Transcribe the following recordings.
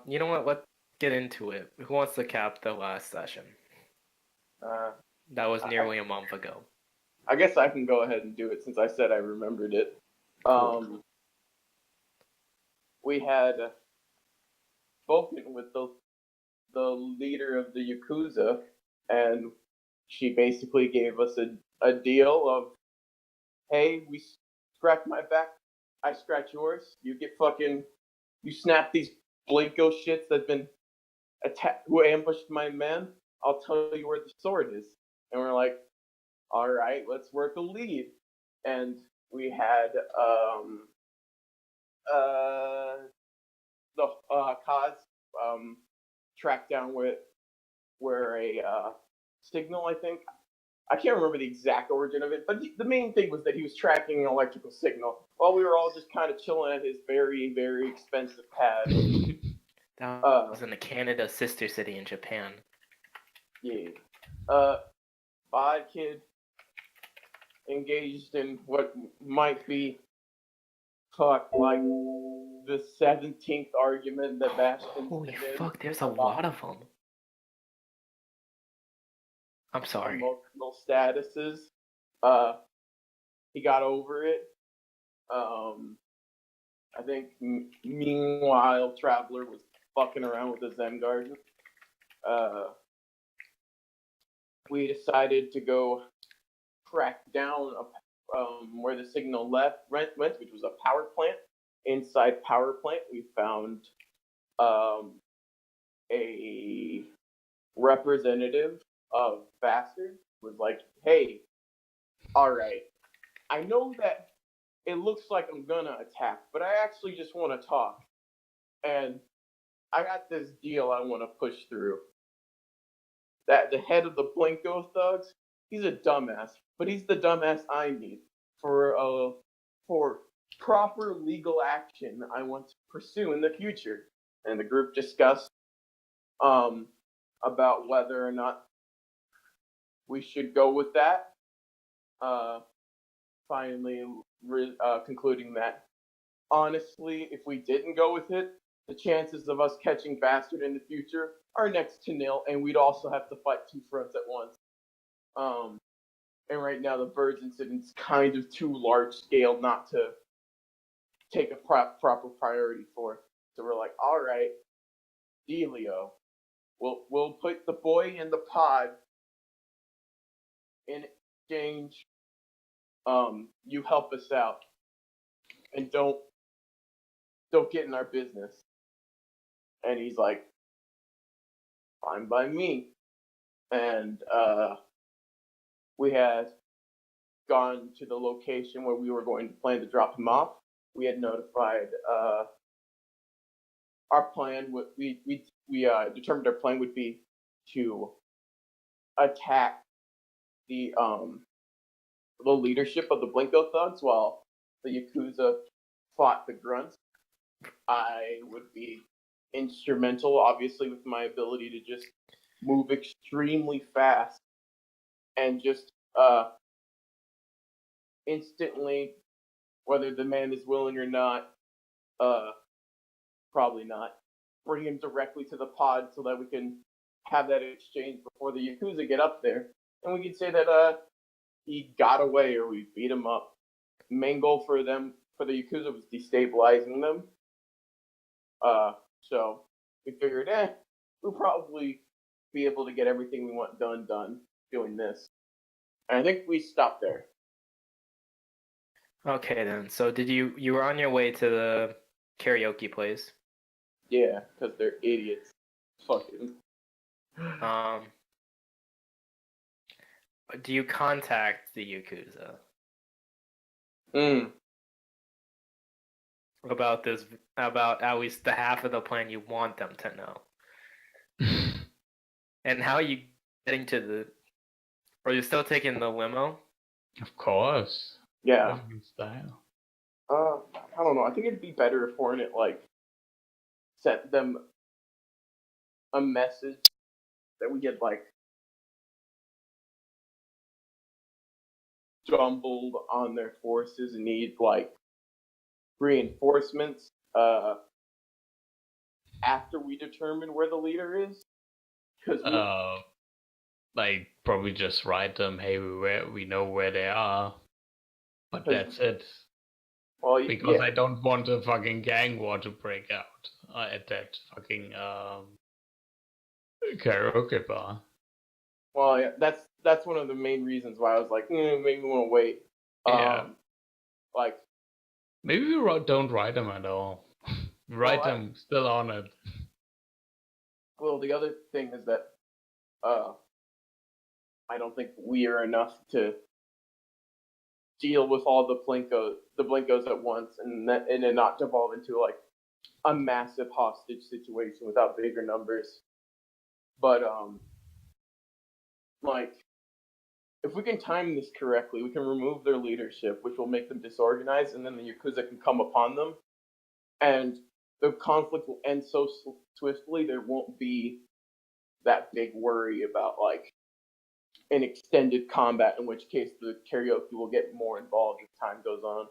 You know what? Let's get into it. Who wants to cap the last session? Uh, That was I, nearly a month ago. I guess I can go ahead and do it since I said I remembered it. Cool. We had spoken with the leader of the Yakuza, and she basically gave us a deal of, hey, we scratch my back, I scratch yours. You snap these Blinko shits that've been who ambushed my men. I'll tell you where the sword is. And we're like, all right, let's work a lead. And we had uh, the Kaz track down where a signal, I think. I can't remember the exact origin of it, but the main thing was that he was tracking an electrical signal while we were all just kind of chilling at his very, very expensive pad. That was in the Canada sister city in Japan. Yeah. Bodkid engaged in what might be like the 17th argument that Bastion Holy did. fuck, there's a lot of them. I'm sorry. Emotional statuses. He got over it. I think meanwhile Traveler was fucking around with the Zen Garden. We decided to go track down where the signal went, which was a power plant. Inside power plant, we found a representative of Bastard was like, hey, all right, I know that it looks like I'm gonna attack, but I actually just want to talk. And I got this deal I want to push through. That the head of the Blinko thugs, he's a dumbass, but he's the dumbass I need for proper legal action I want to pursue in the future. And the group discussed about whether or not we should go with that. Finally, concluding that honestly, if we didn't go with it, the chances of us catching Bastard in the future are next to nil, and we'd also have to fight two fronts at once. And right now, the Verge incident's kind of too large scale not to take a proper priority for. So we're like, all right, Delio, we'll put the boy in the pod in exchange. You help us out, and don't get in our business. And he's like, fine by me. And we had gone to the location where we were going to plan to drop him off. We had notified our plan. We determined our plan would be to attack the leadership of the Blinko thugs while the Yakuza fought the grunts. I would be instrumental, obviously, with my ability to just move extremely fast and just instantly, whether the man is willing or not, probably not, bring him directly to the pod so that we can have that exchange before the Yakuza get up there. And we could say that he got away or we beat him up. Main goal for the Yakuza was destabilizing them. So we figured, we'll probably be able to get everything we want done doing this. And I think we stopped there. Okay then. So did you were on your way to the karaoke place? Yeah, because they're idiots. Fucking. Do you contact the Yakuza about at least the half of the plan you want them to know? And how are you getting to the? Are you still taking the limo? Of course. Yeah. Style. I don't know. I think it'd be better if Hornet sent them a message that we get jumbled on their forces and need reinforcements. after we determine where the leader is? Because Like probably just write them, hey, we know where they are, but that's it. well, Because yeah. I don't want a fucking gang war to break out at that fucking karaoke bar. Well, yeah, that's one of the main reasons why I was like, maybe we want to wait. Yeah. Like Maybe we don't write them at all. Write them still on it. well, the other thing is that I don't think we are enough to deal with all the Blinkos at once, and then not devolve into like a massive hostage situation without bigger numbers. But like if we can time this correctly, we can remove their leadership, which will make them disorganized, and then the Yakuza can come upon them, and the conflict will end so swiftly there won't be that big worry about like an extended combat, in which case the karaoke will get more involved as time goes on.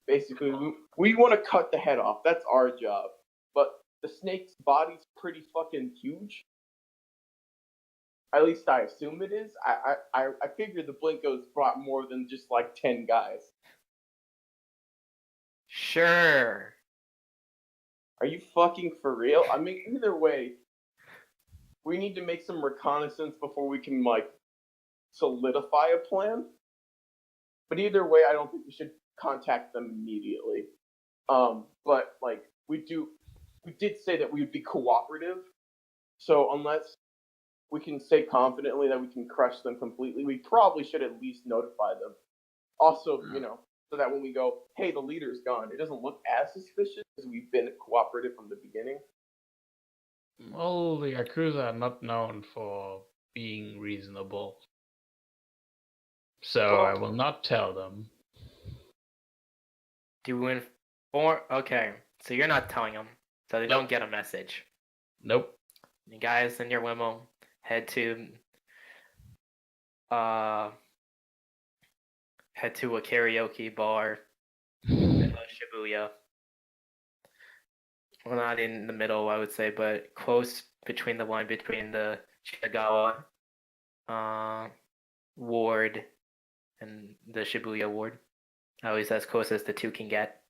Basically, we want to cut the head off. That's our job. But the snake's body's pretty fucking huge. At least I assume it is. I figure the Blinkos brought more than just like 10 guys. Sure. Are you fucking for real? I mean, either way, we need to make some reconnaissance before we can like solidify a plan. But either way, I don't think we should contact them immediately. But like we did say that we would be cooperative. So unless we can say confidently that we can crush them completely, we probably should at least notify them. Also, so that when we go, hey, the leader's gone, it doesn't look as suspicious because we've been cooperative from the beginning. Well, the Yakuza are not known for being reasonable. So I will not tell them. Do we inform? Okay, so you're not telling them, so they don't get a message. Nope. You guys in your limo head to a karaoke bar in Shibuya. Well, not in the middle, I would say, but close between the line between the Shinagawa ward and the Shibuya ward. At least as close as the two can get.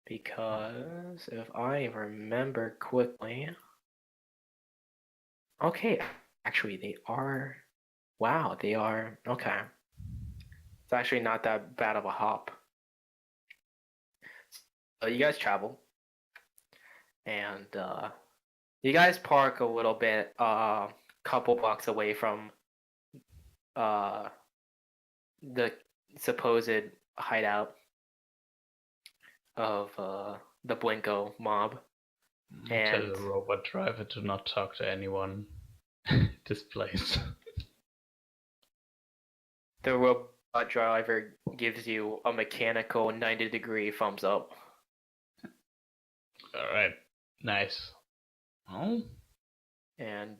Because if I remember quickly... Okay, actually they are... Wow, they are... Okay. It's actually not that bad of a hop. So you guys travel. And you guys park a little bit, couple blocks away from the supposed hideout of the Blinko mob. Tell the robot driver to not talk to anyone. This place. The robot driver gives you a mechanical 90-degree thumbs up. Alright. Nice. Oh? And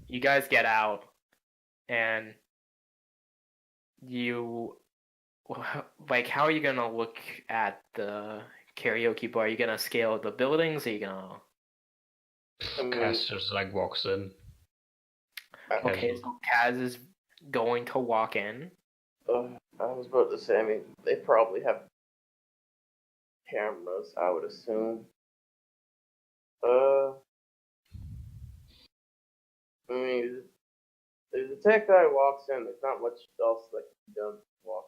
you guys get out, and you... Like, how are you gonna look at the karaoke bar? Are you gonna scale the buildings? Are you gonna... Cass just like walks in. Okay, so Kaz is going to walk in. I was about to say, I mean, they probably have cameras, I would assume. I mean, if the tech guy walks in, there's not much else that can be done to walk.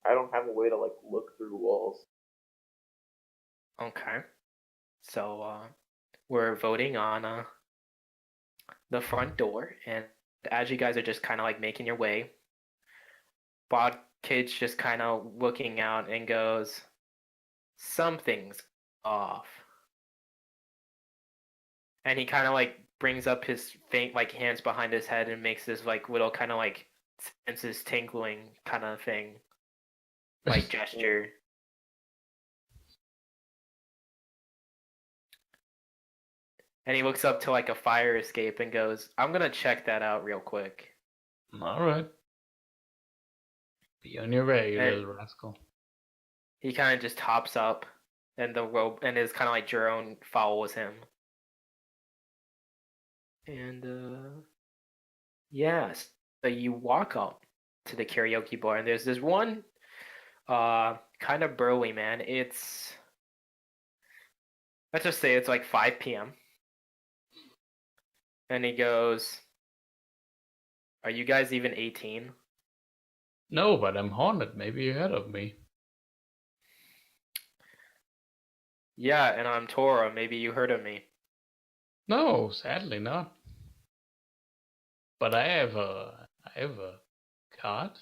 I don't have a way to like look through walls. Okay. So we're voting on the front door, and as you guys are just kind of like making your way, Bodkid's just kind of looking out and goes, something's off. And he kind of like brings up his like hands behind his head and makes this like little kind of like senses tingling kind of thing, like gesture. And he looks up to like a fire escape and goes, I'm gonna check that out real quick. Alright. Be on your way, you And- little rascal. He kind of just hops up, and the rope, and his kind of like drone follows him. And yes, so you walk up to the karaoke bar, and there's this one, kind of burly man. Let's just say it's like 5 p.m. And he goes, "Are you guys even 18?" No, but I'm Hornet. Maybe you heard of me. Yeah, and I'm Tora. Maybe you heard of me. No, sadly not. But I have a card.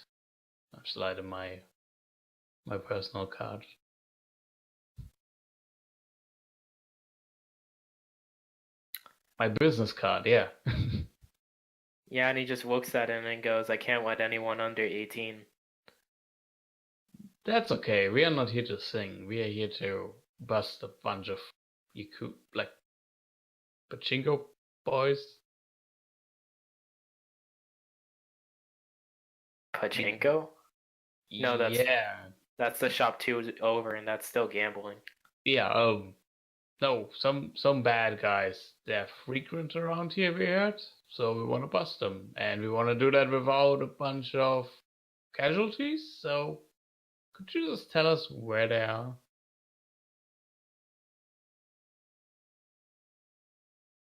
I'm sliding my personal card. My business card, yeah. Yeah, and he just looks at him and goes, "I can't let anyone under 18." That's okay. We are not here to sing. We are here to bust a bunch of like pachinko boys. Pachinko? No, that's the shop 2 over, and that's still gambling. Yeah. No, some bad guys. They're frequent around here. We heard, so we want to bust them, and we want to do that without a bunch of casualties. So, could you just tell us where they are?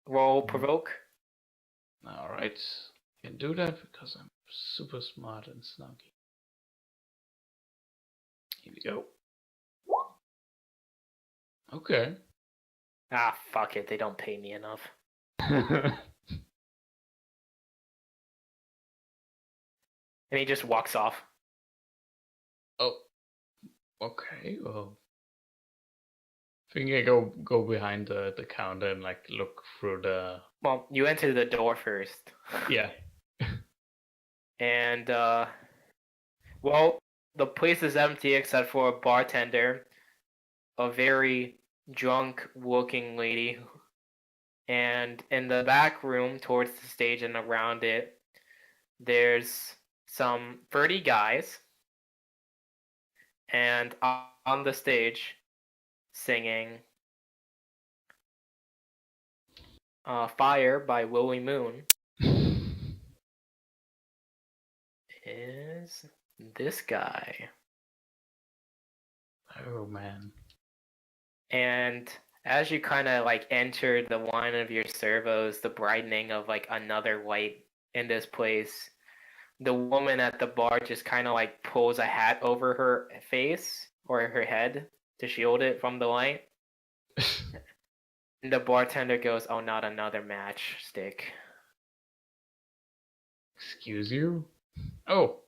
Roll provoke. All right, can do that because I'm super smart and snuggy. Here we go. Okay. Ah, fuck it. They don't pay me enough. And he just walks off. Oh, okay. Well, I think I go behind the counter and like look through the. Well, you enter the door first. Yeah. And, well, the place is empty except for a bartender, a very drunk-looking lady, and in the back room towards the stage and around it, there's some 30 guys, and on the stage singing Fire by Willie Moon is this guy. Oh man. And as you kind of like enter the line of your servos, the brightening of like another light in this place, the woman at the bar just kind of like pulls a hat over her face or her head to shield it from the light. And the bartender goes, "Oh, not another matchstick." Excuse you? Oh.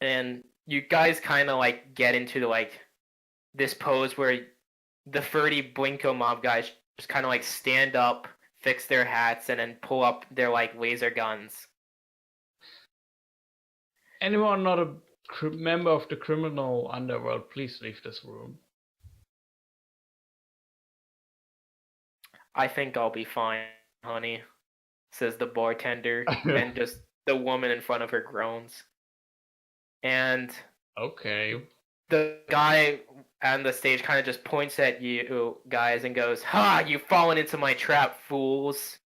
And you guys kind of like get into like this pose where the 30 Blinko mob guys just kind of like stand up, fix their hats, and then pull up their like laser guns. Anyone not a member of the criminal underworld, please leave this room. "I think I'll be fine, honey," says the bartender, and just the woman in front of her groans. And Okay. the guy on the stage kind of just points at you guys and goes, "Ha! You've fallen into my trap, fools.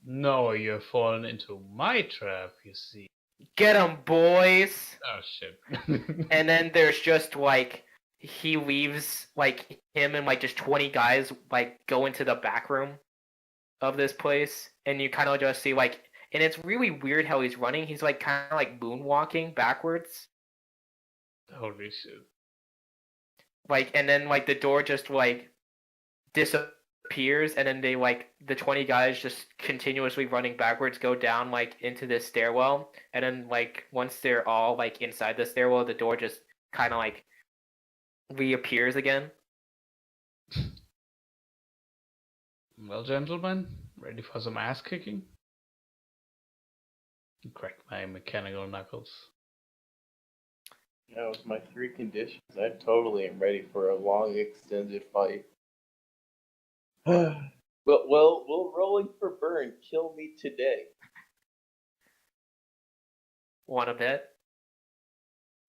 No, you're fallen into my trap, you see. Get 'em, boys!" Oh shit. And then there's just like he leaves like him and like just 20 guys like go into the back room of this place, and you kind of just see like, and it's really weird how he's running. He's like kind of like moonwalking backwards, Holy shit. like, and then like the door just like disappears, and then they like the 20 guys just continuously running backwards go down like into this stairwell, and then like once they're all like inside the stairwell, the door just kind of like reappears again. Well, gentlemen, ready for some ass kicking? Crack my mechanical knuckles. Now, with my 3 conditions, I totally am ready for a long, extended fight. But well, will rolling for burn kill me today? Want a bet?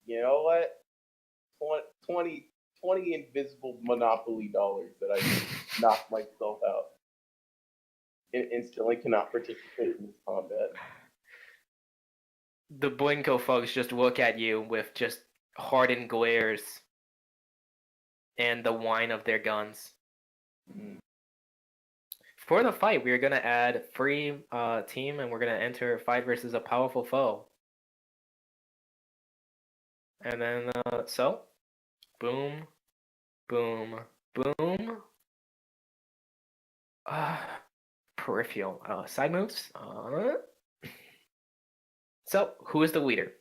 You know what? 20 invisible Monopoly dollars that I can knock myself out. And instantly cannot participate in this combat. The Blinko folks just look at you with just hardened glares and the whine of their guns. Mm. For the fight, we are going to add free team, and we're going to enter a fight versus a powerful foe. And then, so, boom, boom, boom. Peripheral side moves. So, who is the leader?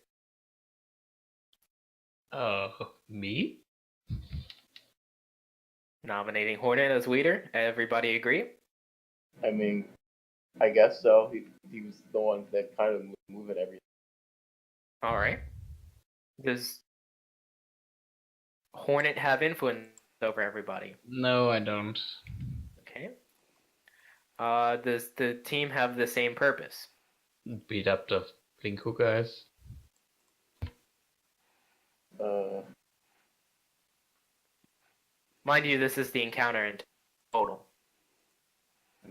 Me? Nominating Hornet as leader. Everybody agree? I mean, I guess so. He was the one that kind of moving everything. All right. Does Hornet have influence over everybody? No, I don't. Okay. Does the team have the same purpose? Beat up the Blinko guys. Mind you, this is the encounter in total.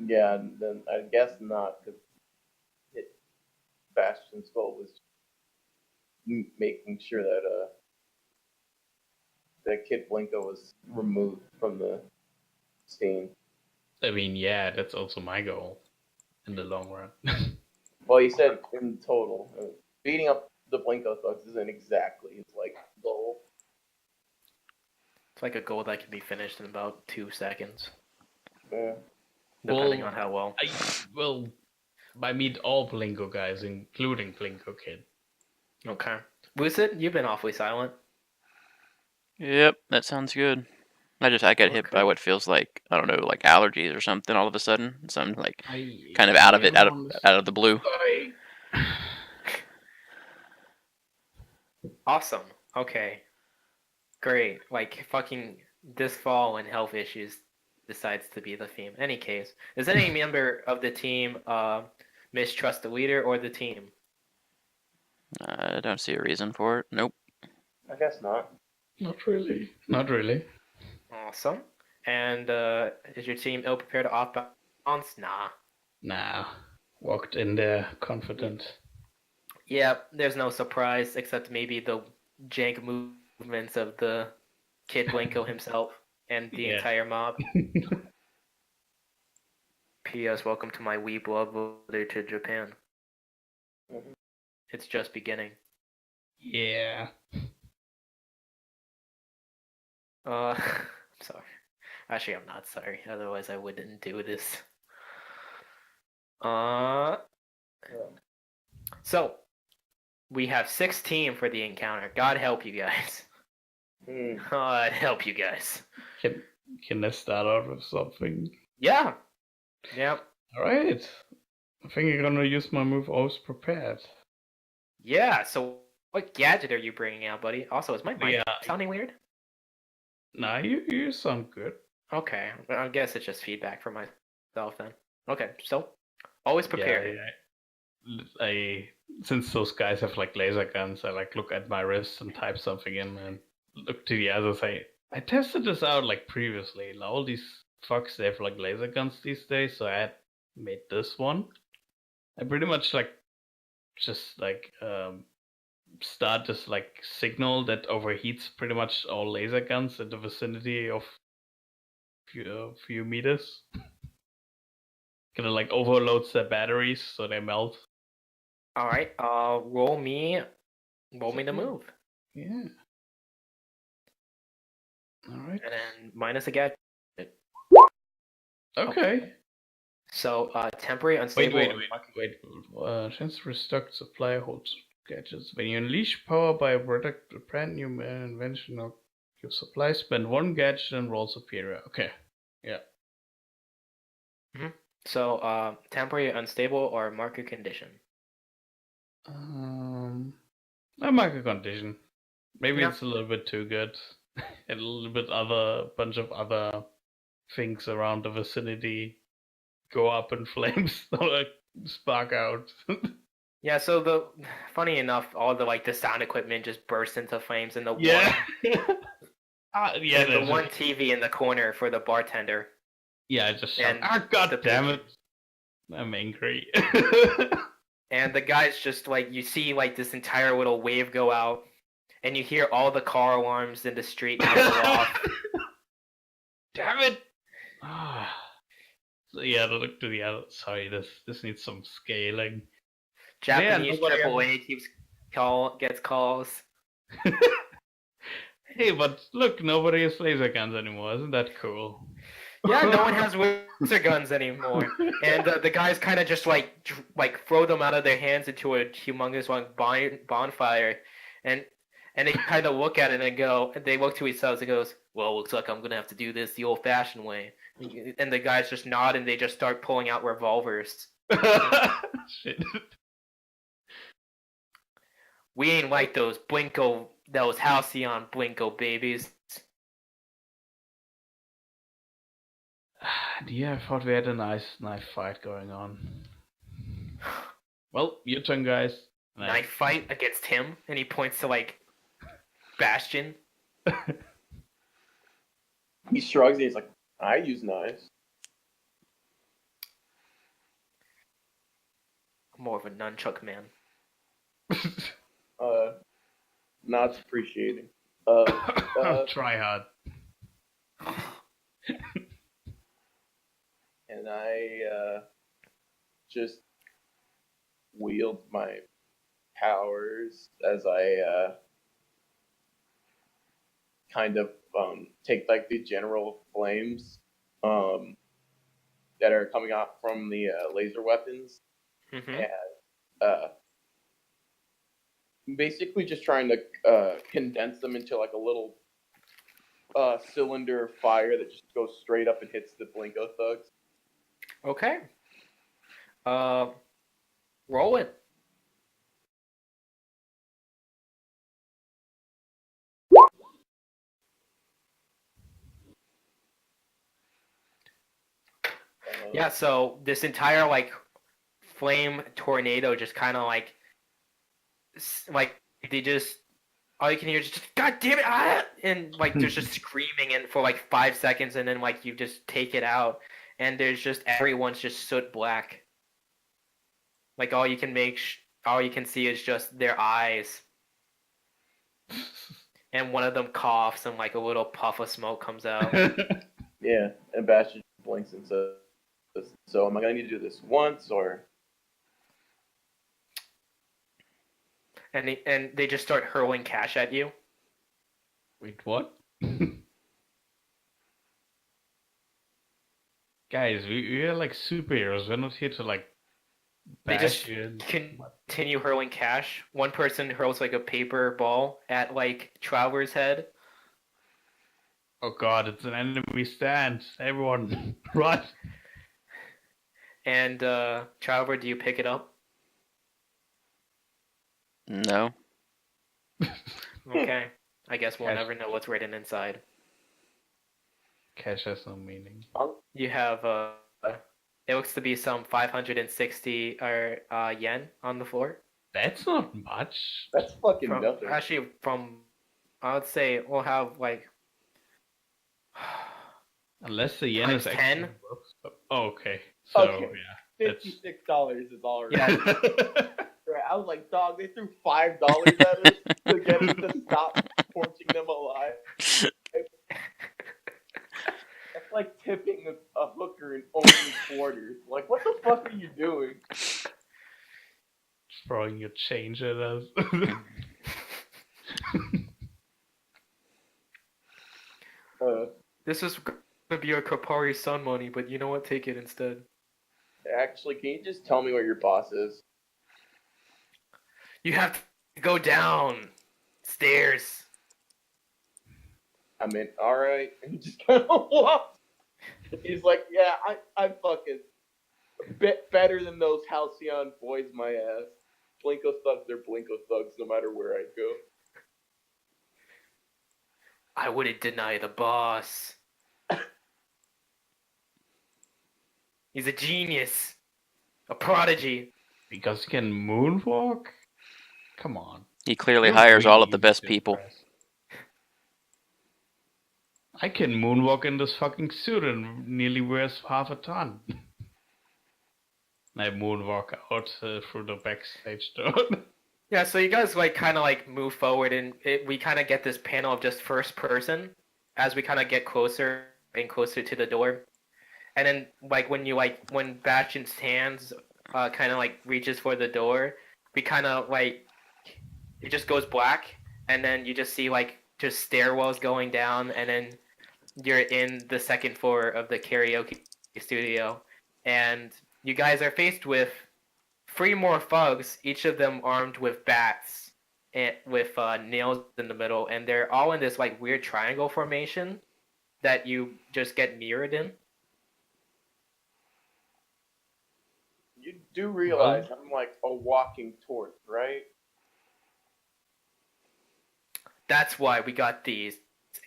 Yeah, then I guess not, because Bastion's goal was making sure that that Kid Blinko was removed from the scene. I mean, yeah, that's also my goal in the long run. Well, he said in total, beating up the Blinko thugs isn't exactly his like goal. It's like a goal that can be finished in about 2 seconds, Yeah. depending Well, on how well. I mean all Blinko guys, including Blinko Kid. Okay. Lucid, you've been awfully silent. Yep, that sounds good. I get hit by what feels like, I don't know, like allergies or something all of a sudden. Something like kind of out of the blue. Awesome. Okay. Great. Like fucking this fall when health issues decides to be the theme. Any case, does any member of the team mistrust the leader or the team? I don't see a reason for it. Nope. I guess not. Not really. Not really. Awesome. And is your team ill prepared to off balance? Nah. Nah. Walked in there confident. Yeah, there's no surprise except maybe the jank movements of the Kid Blinko himself and the entire mob. P.S. Welcome to my Weeb love letter to Japan. Mhm. It's just beginning. Yeah. I'm sorry. Actually, I'm not sorry. Otherwise, I wouldn't do this. So, we have 16 for the encounter. God help you guys. God help you guys. Can I start out with something? Yeah. Yep. Alright. I think I'm gonna use my move Always Prepared. Yeah, so what gadget are you bringing out, buddy? Also, is my mic sounding weird? Nah, you sound good. Okay, I guess it's just feedback from myself then. Okay, so always prepared. I since those guys have like laser guns, I like look at my wrist and type something in and look to the others. I tested this out like previously. All these fucks they have like laser guns these days, so I had made this one. I pretty much like just like start this like signal that overheats pretty much all laser guns in the vicinity of few meters. Kind of like overloads their batteries so they melt. All right, roll me the move. Yeah. All right. And then minus a gadget. Okay. So temporary unstable. Wait. Chance to restock supply holds gadgets. When you unleash power by a product, a brand new invention of your supply, spend one gadget and roll superior. Okay. Yeah. So temporary unstable or market condition. A market condition. Maybe Yeah. it's a little bit too good. And a little bit bunch of other things around the vicinity go up in flames or like spark out. Yeah, so funny enough, all the sound equipment just burst into flames in the Yeah. yeah, the one TV in the corner for the bartender. Yeah, I just and God damn it. I'm angry. And the guys just you see this entire little wave go out, and you hear all the car alarms in the street go off. Damn it! So yeah, look to the other. Sorry, this needs some scaling. Japanese AAA gets calls. Hey, but look, nobody has laser guns anymore. Isn't that cool? Yeah, no one has laser guns anymore, and the guys kind of just throw them out of their hands into a humongous bonfire, and they kind of look at it and go. They look to each other and goes, "Well, looks like I'm gonna have to do this the old-fashioned way." And the guys just nod and they just start pulling out revolvers. Shit. We ain't like those halcyon Blinko babies. Yeah, I thought we had a nice knife fight going on. Well, your turn, guys. Knife fight against him, and he points to Bastion. He shrugs and he's like, I use knives. I'm more of a nunchuck man. Not appreciating. Try hard. And I just wield my powers as I kind of take the general flames that are coming out from the laser weapons, Mm-hmm. and basically just trying to condense them into a little cylinder of fire that just goes straight up and hits the Blinko thugs. Okay. Roll it. Yeah, so this entire flame tornado just kind of they just all you can hear is just God damn it, and there's just screaming in for 5 seconds, and then you just take it out, and there's just everyone's just soot black. All you can see is just their eyes, and one of them coughs, and a little puff of smoke comes out. Yeah, and Bastion blinks and says, "So am I gonna need to do this once or?" And they just start hurling cash at you. Wait, what? Guys, we're superheroes. We're not here to They just Bastion. continue hurling cash. One person hurls a paper ball at Trower's head. Oh god, it's an enemy stand. Everyone, run! And Trower, do you pick it up? No. Okay. I guess we'll Cash. never know what's written inside. Cash has no meaning. You have it looks to be some 560 yen on the floor. That's not much. That's fucking nothing. Actually, I would say we'll have Unless the yen times is 10. Oh, okay. So Okay. yeah, $56 is all right. yeah. Right, I was like, dog, they threw $5 at us to get us to stop torching them alive. That's like tipping a hooker in only quarters. What the fuck are you doing? Throwing your change at us. This is gonna be your Kapari Sun money, but you know what? Take it instead. Actually, can you just tell me where your boss is? You have to go down stairs. I mean, alright. And he just kind of walks. He's like, yeah, I'm fucking bit better than those Halcyon boys, my ass. Blinko thugs, they're Blinko thugs no matter where I go. I wouldn't deny the boss. He's a genius. A prodigy. Because he can moonwalk? Come on. He clearly You're hires all really of the easy best to people. impress. I can moonwalk in this fucking suit and nearly weighs half a ton. I moonwalk out through the backstage door. Yeah, so you guys like kind of like move forward, and we kind of get this panel of just first person as we kind of get closer and closer to the door, and then like when Bastion's hands kind of like reaches for the door, we kind of like it just goes black, and then you just see like just stairwells going down, and then you're in the second floor of the karaoke studio, and you guys are faced with 3 more thugs, each of them armed with bats and with nails in the middle, and they're all in this like weird triangle formation that you just get mirrored in. You do realize I'm like a walking torch, right? That's why we got these.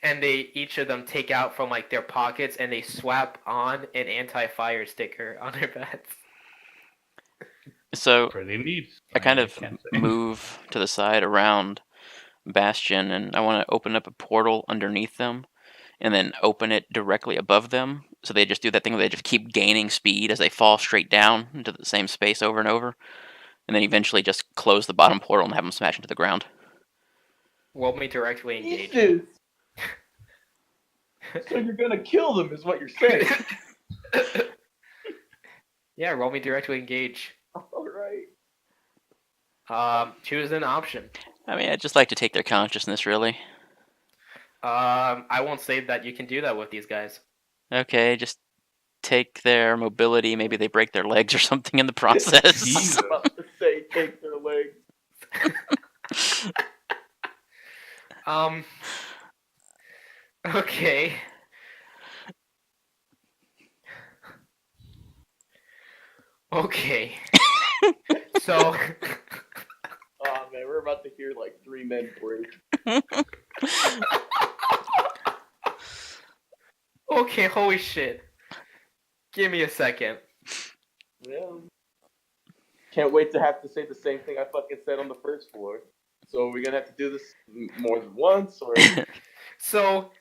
And they each of them take out from like their pockets and they swap on an anti-fire sticker on their bats. So Pretty neat. I kind of can't say. move to the side around Bastion, and I want to open up a portal underneath them, and then open it directly above them. So they just do that thing where they just keep gaining speed as they fall straight down into the same space over and over, and then eventually just close the bottom portal and have them smash into the ground. Roll me directly engage. Jesus. So you're gonna kill them, is what you're saying? Yeah, roll me directly engage. All right. Choose an option. I mean, I'd just like to take their consciousness, really. I won't say that you can do that with these guys. Okay, just take their mobility. Maybe they break their legs or something in the process. Jesus. I'm about to say take their legs. Okay. Okay. So. Oh man, we're about to hear like 3 men break. Okay, holy shit. Give me a second. Yeah. Can't wait to have to say the same thing I fucking said on the first floor. So we're gonna have to do this more than once, or So,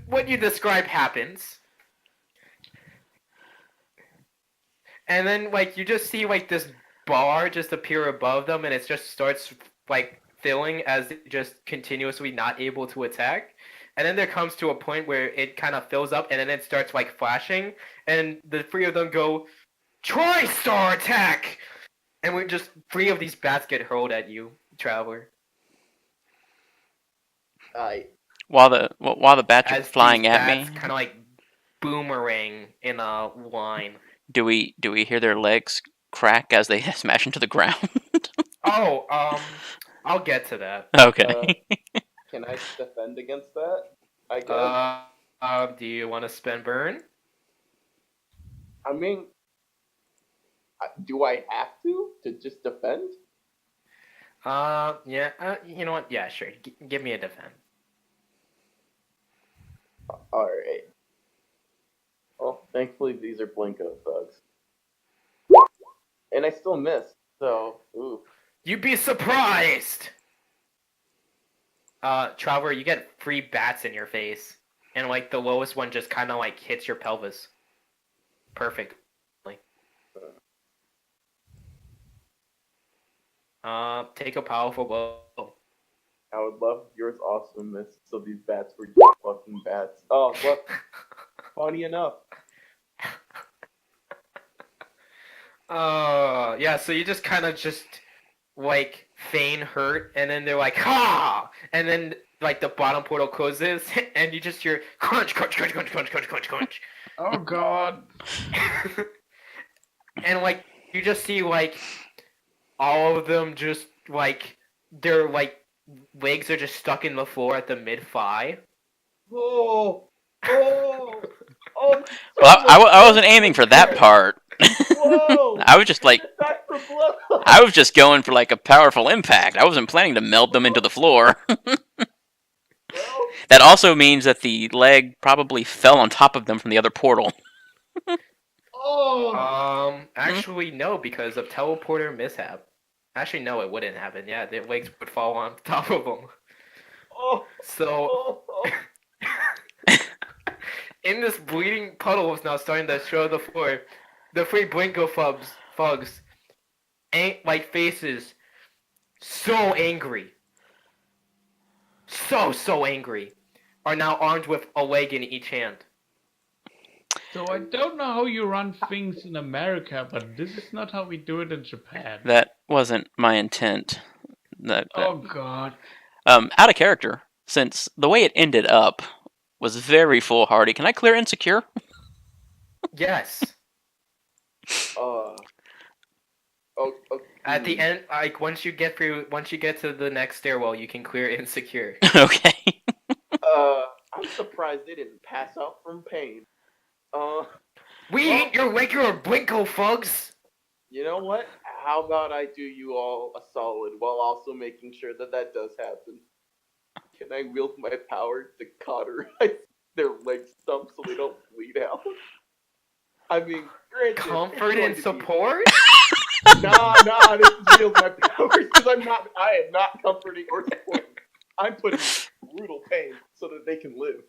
what you describe happens. And then, like, you just see, like, this bar just appear above them, and it just starts, like, filling as it just continuously not able to attack. And then there comes to a point where it kind of fills up, and then it starts, like, flashing, and the 3 of them go, Tri-Star Attack! And we just, 3 of these bats get hurled at you, Traveler. While the bats are As flying these at bats me, kind of, like, boomerang in a line. do we hear their legs crack as they smash into the ground? Oh, I'll get to that. Okay. can I defend against that? I guess. Do you want to spend burn? I mean, do I have to just defend? Yeah, you know what? Yeah, sure. Give me a defend. All right. Well, thankfully these are Blinko thugs, and I still missed. So, ooh. You'd be surprised! Traveler, you get 3 bats in your face. And, like, the lowest one just kind of, like, hits your pelvis. Perfect. Take a powerful blow. I would love yours also missed, so these bats were fucking bats. Oh, well, funny enough. Yeah, so you just kind of just, like, feign hurt, and then they're like, ha! And then, like, the bottom portal closes, and you just hear crunch, crunch, crunch, crunch, crunch, crunch, crunch, crunch. Oh god. And, like, you just see, like, all of them just, like, their, like, legs are just stuck in the floor at the mid-thigh. Oh, Well, I wasn't aiming for that part. Whoa! I was just like, Back for blood. I was just going for like a powerful impact. I wasn't planning to meld them into the floor. Well, That also means that the leg probably fell on top of them from the other portal. Oh. Actually, no, because of teleporter mishap. Actually, no, it wouldn't happen. Yeah, the legs would fall on top of them. Oh. So, Oh. in this bleeding puddle is now starting to show the floor, the three Blinko fugs, ain't like faces, so angry, so angry, are now armed with a leg in each hand. So I don't know how you run things in America, but this is not how we do it in Japan. That wasn't my intent. Oh god. Out of character, since the way it ended up was very foolhardy. Can I clear insecure? Yes. Oh, At the end, like once you get to the next stairwell, you can clear insecure. Okay. I'm surprised they didn't pass out from pain. We ain't your regular Blinko fugs. You know what? How about I do you all a solid while also making sure that does happen? Can I wield my power to cauterize their leg stumps so they don't bleed out? I mean, granted, Comfort it's going and to support? Nah, this is wield my powers because I am not comforting or supporting. I'm putting brutal pain so that they can live.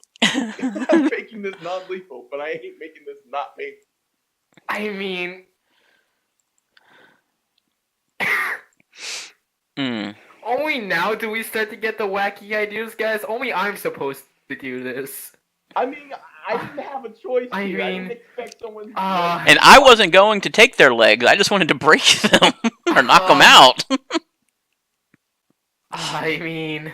I'm making this non-lethal, but I ain't making this not painful. I mean, only now do we start to get the wacky ideas, guys. Only I'm supposed to do this. I mean, I didn't have a choice I here. I mean, didn't expect someone. And I wasn't going to take their legs. I just wanted to break them or knock them out. I mean,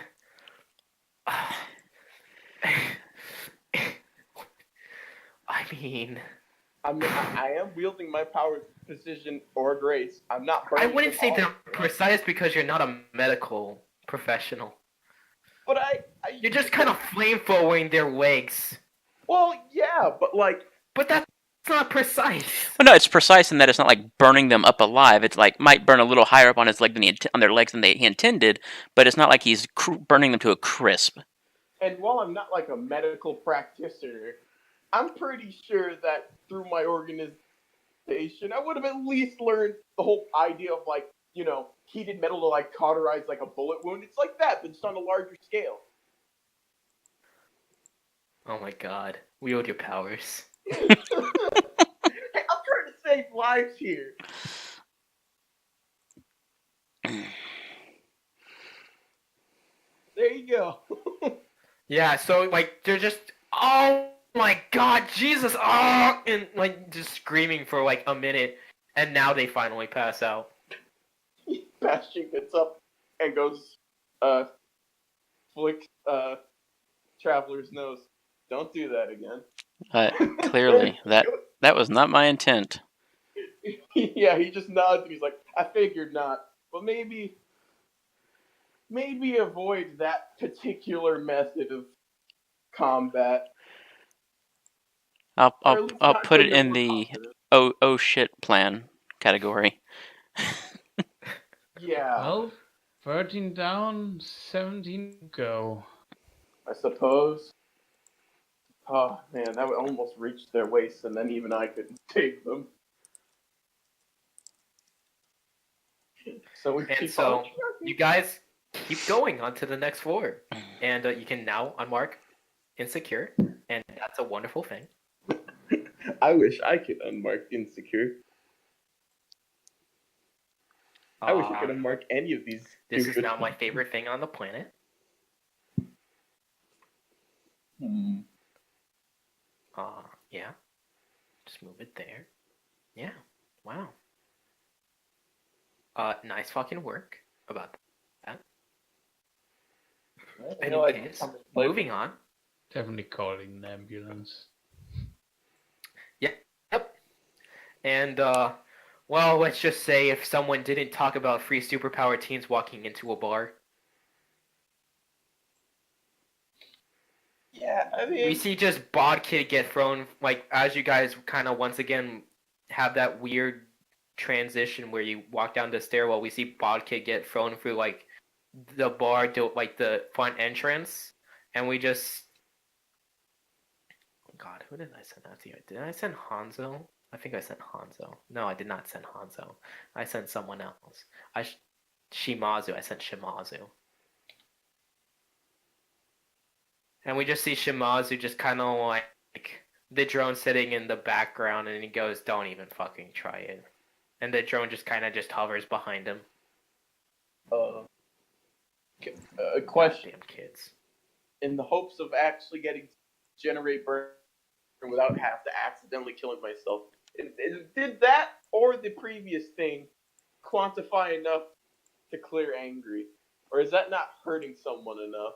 I am wielding my powers with precision or grace. I'm not. I wouldn't them say all. they're precise because you're not a medical professional. But You're just kind of flamethrowing their legs. Well, yeah, but like. But that's not precise. Well, no, it's precise in that it's not like burning them up alive. It's like might burn a little higher up on his leg than on their legs than he intended, but it's not like he's burning them to a crisp. And while I'm not like a medical practitioner, I'm pretty sure that through my organization, I would have at least learned the whole idea of like, heated metal to like cauterize like a bullet wound. It's like that, but just on a larger scale. Oh my god. Wield your powers. Hey, I'm trying to save lives here. There you go. Yeah, so like they're just, oh my god, Jesus, oh, and like just screaming for like a minute, and now they finally pass out. Bastion gets up and goes, flicks Traveler's nose. Don't do that again. Clearly, that was not my intent. Yeah, he just nods and he's like, I figured not, but maybe avoid that particular method of combat. I'll put it in the oh shit plan category. Yeah. Well, 13 down, 17 go. I suppose. Oh man, that would almost reach their waist, and then even I couldn't save them. So you guys keep going on to the next floor, and you can now unmark insecure, and that's a wonderful thing. I wish I could unmark insecure. I wish I could unmark any of these. This is now my favorite thing on the planet. Yeah. Just move it there. Yeah. Wow. Nice fucking work about that. Anyways, moving on. Definitely calling an ambulance. Yep. And, well, let's just say if someone didn't talk about free superpower teens walking into a bar. Yeah, I mean... We see just Bodkid get thrown, like, as you guys kind of once again have that weird transition where you walk down the stairwell, we see Bodkid get thrown through, like, the bar to, like, the front entrance, and we just... God, who did I send that to? Did I send Hanzo? I think I sent Hanzo. No, I did not send Hanzo. I sent someone else. Shimazu. I sent Shimazu. And we just see Shimazu just kind of like the drone sitting in the background, and he goes, "Don't even fucking try it." And the drone just kind of just hovers behind him. A question. Goddamn kids. In the hopes of actually getting to generate burn without have to accidentally killing myself, did that or the previous thing quantify enough to clear angry? Or is that not hurting someone enough?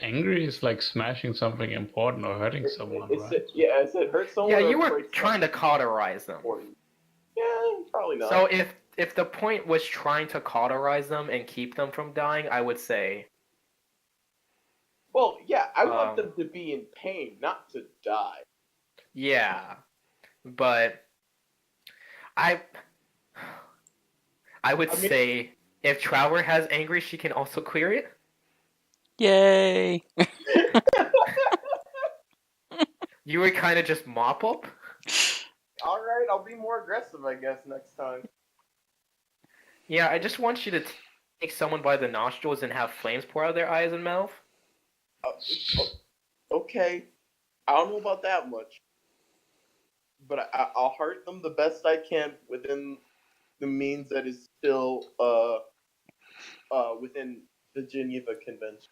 Angry is like smashing something important or hurting someone, right? It said hurt someone. Yeah, or you were break trying to something cauterize them. important. Yeah, probably not. So if the point was trying to cauterize them and keep them from dying, I would say, Well, yeah, I want them to be in pain, not to die. yeah, but I would say if Trower has angry, she can also clear it. Yay! You would kind of just mop up. All right, I'll be more aggressive, I guess, next time. Yeah, I just want you to take someone by the nostrils and have flames pour out of their eyes and mouth. Okay, I don't know about that much, but I'll hurt them the best I can within the means that is still within the Geneva Convention.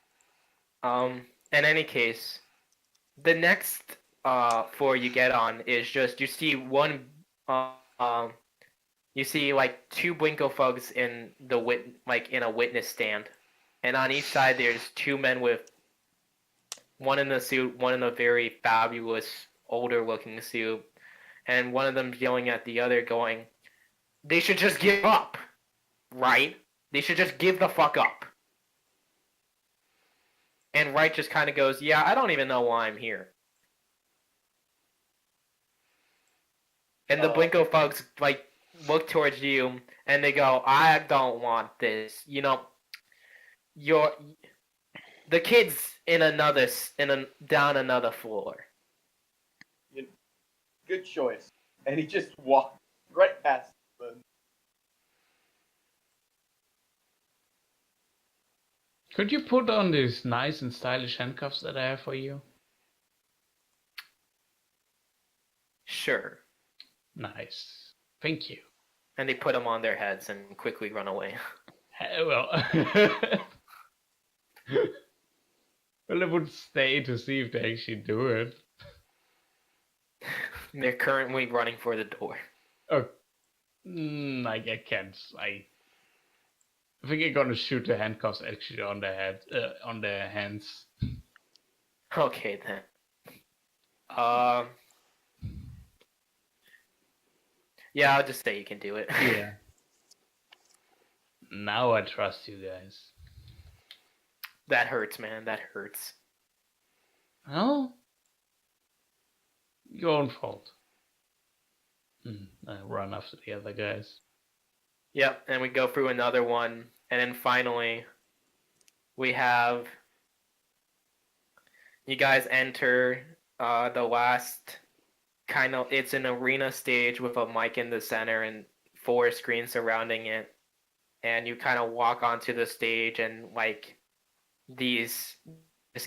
In any case, the next floor you get on is just you see one you see like two Blinko thugs in the in a witness stand, and on each side there's two men with one in the suit, one in a very fabulous older looking suit, and one of them yelling at the other going, "They should just give up, right? They should just give the fuck up." And Wright just kind of goes, "Yeah, I don't even know why I'm here." And the Blinko thugs like look towards you and they go, "I don't want this. You know, the kid's down another floor." Good choice. And he just walked right past them. Could you put on these nice and stylish handcuffs that I have for you? Sure. Nice. Thank you. And they put them on their heads and quickly run away. Well, well, I would stay to see if they actually do it. They're currently running for the door. Oh, I can't. I think I'm gonna shoot the handcuffs actually on their head, on their hands. Okay then. Yeah, I'll just say you can do it. Yeah. Now I trust you guys. That hurts, man. That hurts. Oh? Your own fault. I run after the other guys. Yep, and we go through another one, and then finally, we have you guys enter the last kind of, it's an arena stage with a mic in the center and 4 screens surrounding it, and you kind of walk onto the stage and like this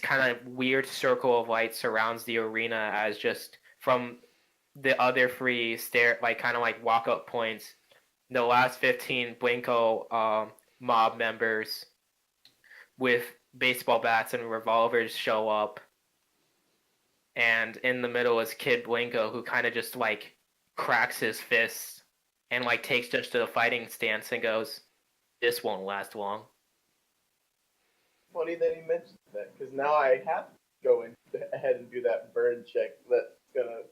kind of weird circle of light surrounds the arena as just from the other 3 kind of like walk up points, the last 15 Blinko mob members with baseball bats and revolvers show up. And in the middle is Kid Blinko, who kind of just like cracks his fists and like takes just a fighting stance and goes, "This won't last long." Funny that he mentioned that, because now I have to go ahead and do that burn check that's gonna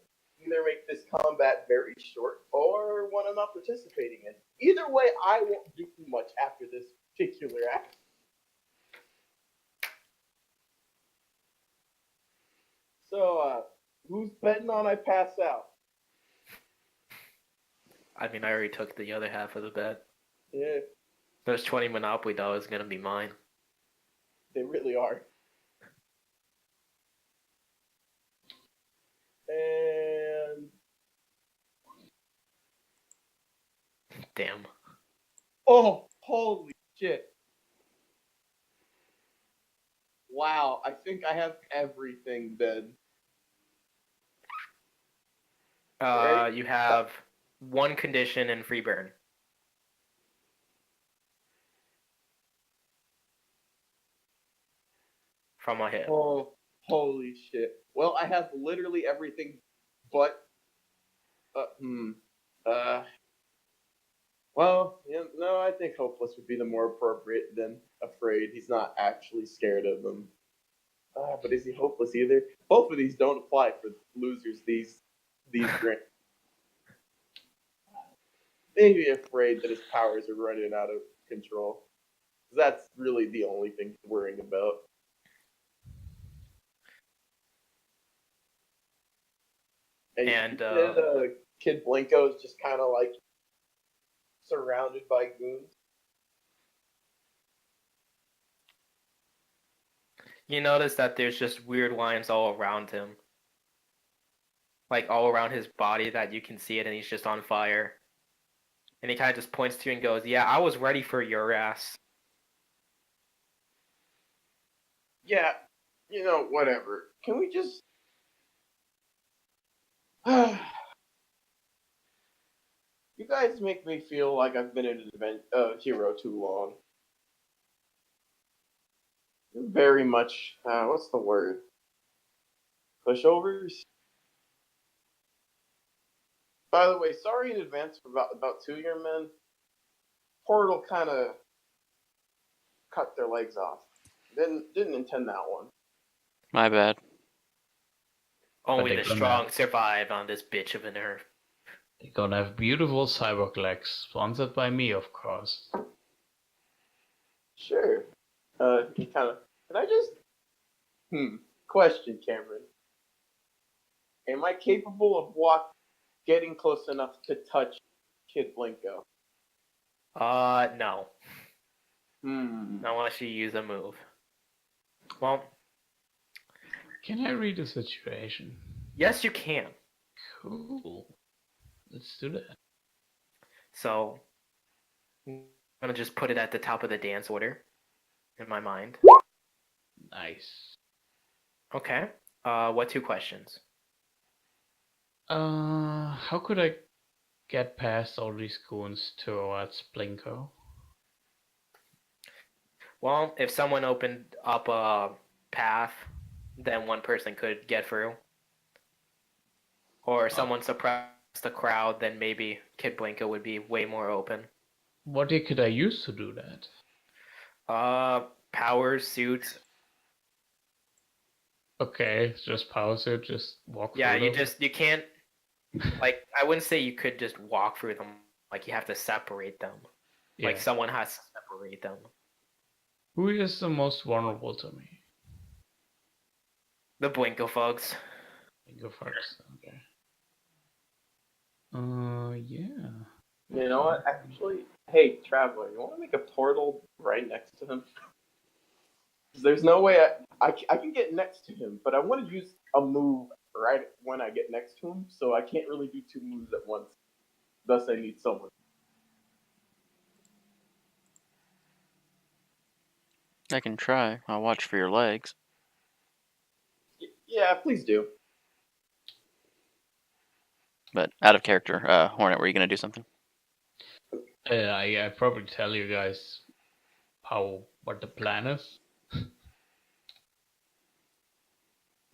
either make this combat very short or one I'm not participating in. Either way, I won't do much after this particular act. So, who's betting on I pass out? I mean, I already took the other half of the bet. Yeah, Those 20 Monopoly dollars gonna be mine. they really are. And Damn. Oh, holy shit. Wow, I think I have everything then. Right? You have one condition and free burn. From a hit. Oh, holy shit. Well, I have literally everything but. Well, yeah, no, I think hopeless would be the more appropriate than afraid. He's not actually scared of them. But is he hopeless either? Both of these don't apply for losers. These grants. Maybe afraid that his powers are running out of control. That's really the only thing he's worrying about. And Kid Blinko is just kind of like surrounded by goons. you notice that there's just weird lines all around him. Like all around his body that you can see it, and he's just on fire. And he kind of just points to you and goes, "Yeah, I was ready for your ass." Yeah, whatever. Can we just... You guys make me feel like I've been an hero too long. Very much, what's the word? Pushovers? By the way, sorry in advance for about 2 of your men. Portal kind of cut their legs off. Didn't intend that one. My bad. Only they're the gonna- strong survive on this bitch of an earth. They're gonna have beautiful cyborg legs, sponsored by me, of course. Sure. You kind of... Can I just... Question, Cameron. Am I capable of getting close enough to touch Kid Blinko? No. Not unless you use a move. Well, Can I read the situation? yes, you can. Cool. Let's do that. So, I'm gonna just put it at the top of the dance order in my mind. Nice. Okay. What 2 questions? How could I get past all these goons towards Blinko? Well, if someone opened up a path, then one person could get through. Or if someone suppressed the crowd, then maybe Kid Blinko would be way more open. What could I use to do that? Powers, suits. Okay, just power suit, just walk Yeah, through them. you can't, like, I wouldn't say you could just walk through them. Like, you have to separate them. Yeah. Like, someone has to separate them. Who is the most vulnerable to me? The Blinko thugs. Go first. Okay. Yeah. You know what? Actually, hey, Traveler, you want to make a portal right next to him? 'Cause there's no way I can get next to him, but I want to use a move right when I get next to him, so I can't really do 2 moves at once. Thus, I need someone. I can try. I'll watch for your legs. Yeah, please do. But out of character, Hornet, were you gonna do something? I probably tell you guys what the plan is.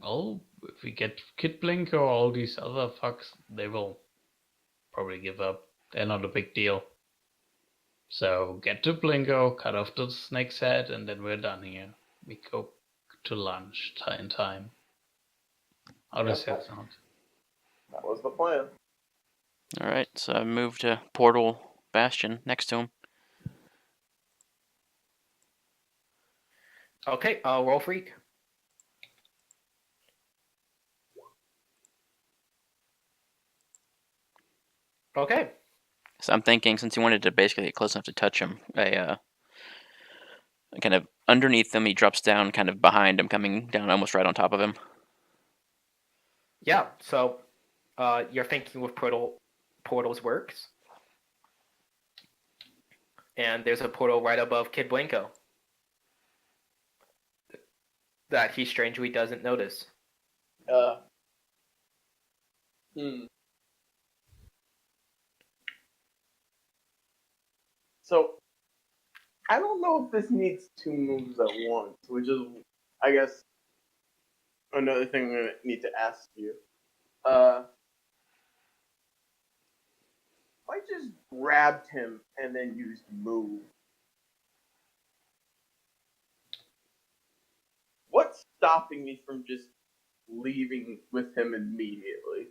Well, if we get Kid Blinko or all these other fucks, they will probably give up. They're not a big deal. So get to Blinko, cut off the snake's head, and then we're done here. We go to lunch in time. How does that sound? That was the plan. Alright, so I move to Portal Bastion next to him. Okay, roll freak. Okay. So I'm thinking, since he wanted to basically get close enough to touch him, I kind of underneath him, he drops down, kind of behind him, coming down almost right on top of him. Yeah, so you're thinking with portals works? and there's a portal right above Kid Blinko that he strangely doesn't notice. Hmm. So, I don't know if this needs 2 moves at once, which is, I guess, another thing I'm gonna need to ask you. If I just grabbed him and then used move, what's stopping me from just leaving with him immediately?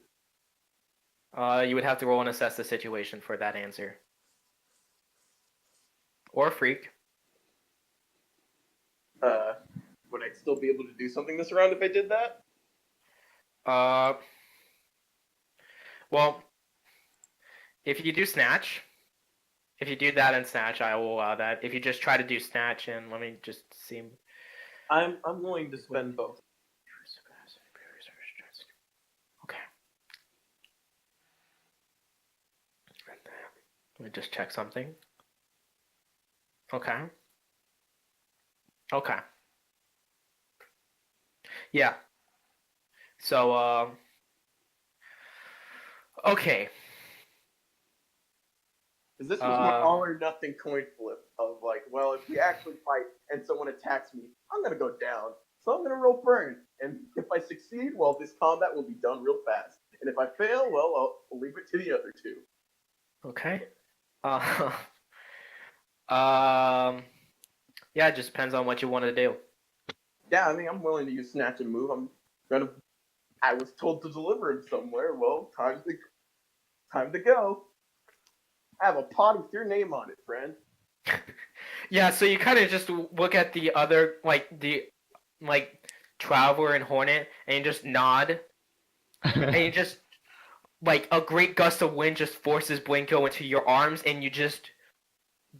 You would have to roll and assess the situation for that answer. Or freak. Would I still be able to do something this round if I did that? Well, if you do snatch, if you do that and snatch, I will allow that. If you just try to do snatch and let me just see. I'm willing to spend both. Okay. Let me just check something. Okay. Okay. Yeah. So, okay. Because this was my all or nothing coin flip of like, well, if we actually fight and someone attacks me, I'm gonna go down. So I'm gonna roll burn. And if I succeed, well, this combat will be done real fast. And if I fail, well, I'll leave it to the other two. Okay. Yeah, it just depends on what you want to do. Yeah, I mean, I'm willing to use snatch and move. I was told to deliver him somewhere. Well, time to go. I have a pot with your name on it, friend. Yeah, so you kind of just look at the other, Traveler and Hornet, and you just nod, and you just, a great gust of wind just forces Blinko into your arms, and you just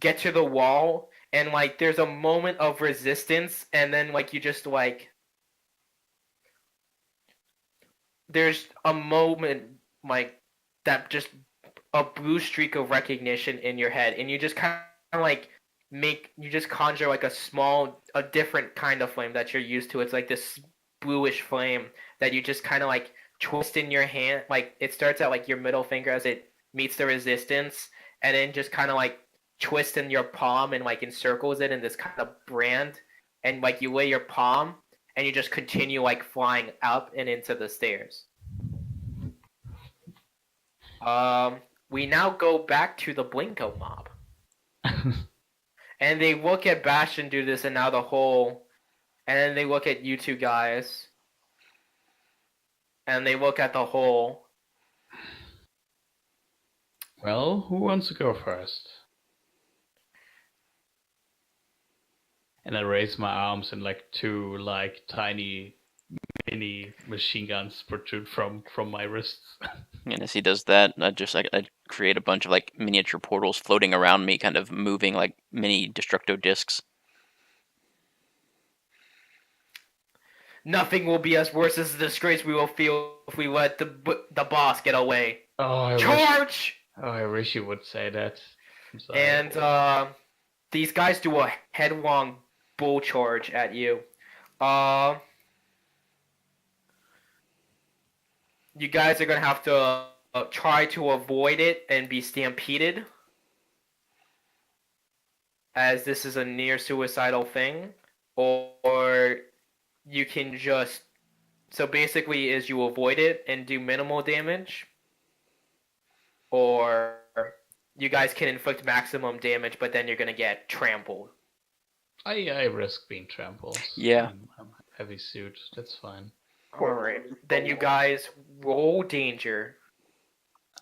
get to the wall, and, there's a moment of resistance, and then, you just, there's a moment, that just a blue streak of recognition in your head, and you just kind of you just conjure a different kind of flame that you're used to. It's like this bluish flame that you just kind of twist in your hand. It starts at your middle finger as it meets the resistance, and then just kind of twist in your palm and encircles it in this kind of brand, and you lay your palm and you just continue flying up and into the stairs. We now go back to the Blinko mob. And they look at Bastion do this and now the hole. And then they look at you two guys. And they look at the hole. Well, who wants to go first? And I raise my arms and two tiny mini machine guns protrude from my wrists. And as he does that, I create a bunch of miniature portals floating around me, kind of moving like mini destructo discs. Nothing will be as worse as the disgrace we will feel if we let the boss get away. Oh, Charge! I wish you would say that. I'm sorry. And these guys do a headlong bull charge at you. You guys are gonna have to try to avoid it and be stampeded, as this is a near suicidal thing, or you can just, so basically is you avoid it and do minimal damage, or you guys can inflict maximum damage, but then you're gonna get trampled. I risk being trampled. Yeah. I'm heavy suit. That's fine. Alright. Then you guys roll danger.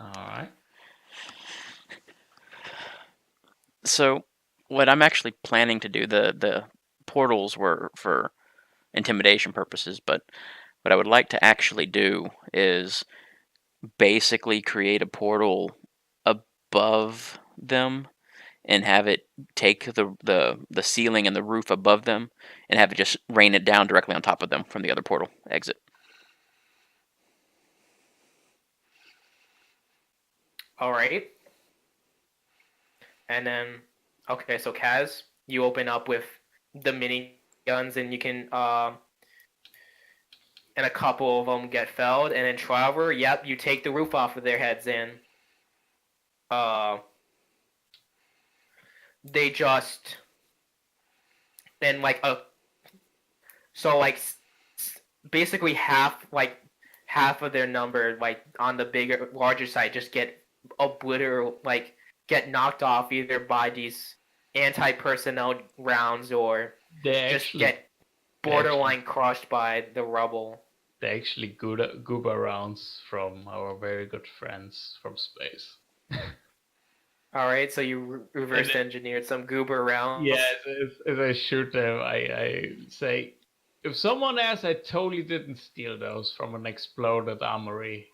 Alright. So, what I'm actually planning to do, the portals were for intimidation purposes, but what I would like to actually do is basically create a portal above them and have it take the ceiling and the roof above them and have it just rain it down directly on top of them from the other portal exit. Alright. And then Okay, so Kaz, you open up with the mini guns, and you can and a couple of them get felled, and then Trover, yep, you take the roof off of their heads, and they just then like a so like basically half of their number, like on the larger side, just get obliterated, like get knocked off either by these anti-personnel rounds or They just actually, get borderline crushed by the rubble. they're actually good goober rounds from our very good friends from space. All right, so you reverse engineered some goober rounds. Yeah, as I shoot them, I say, if someone asks, I totally didn't steal those from an exploded armory.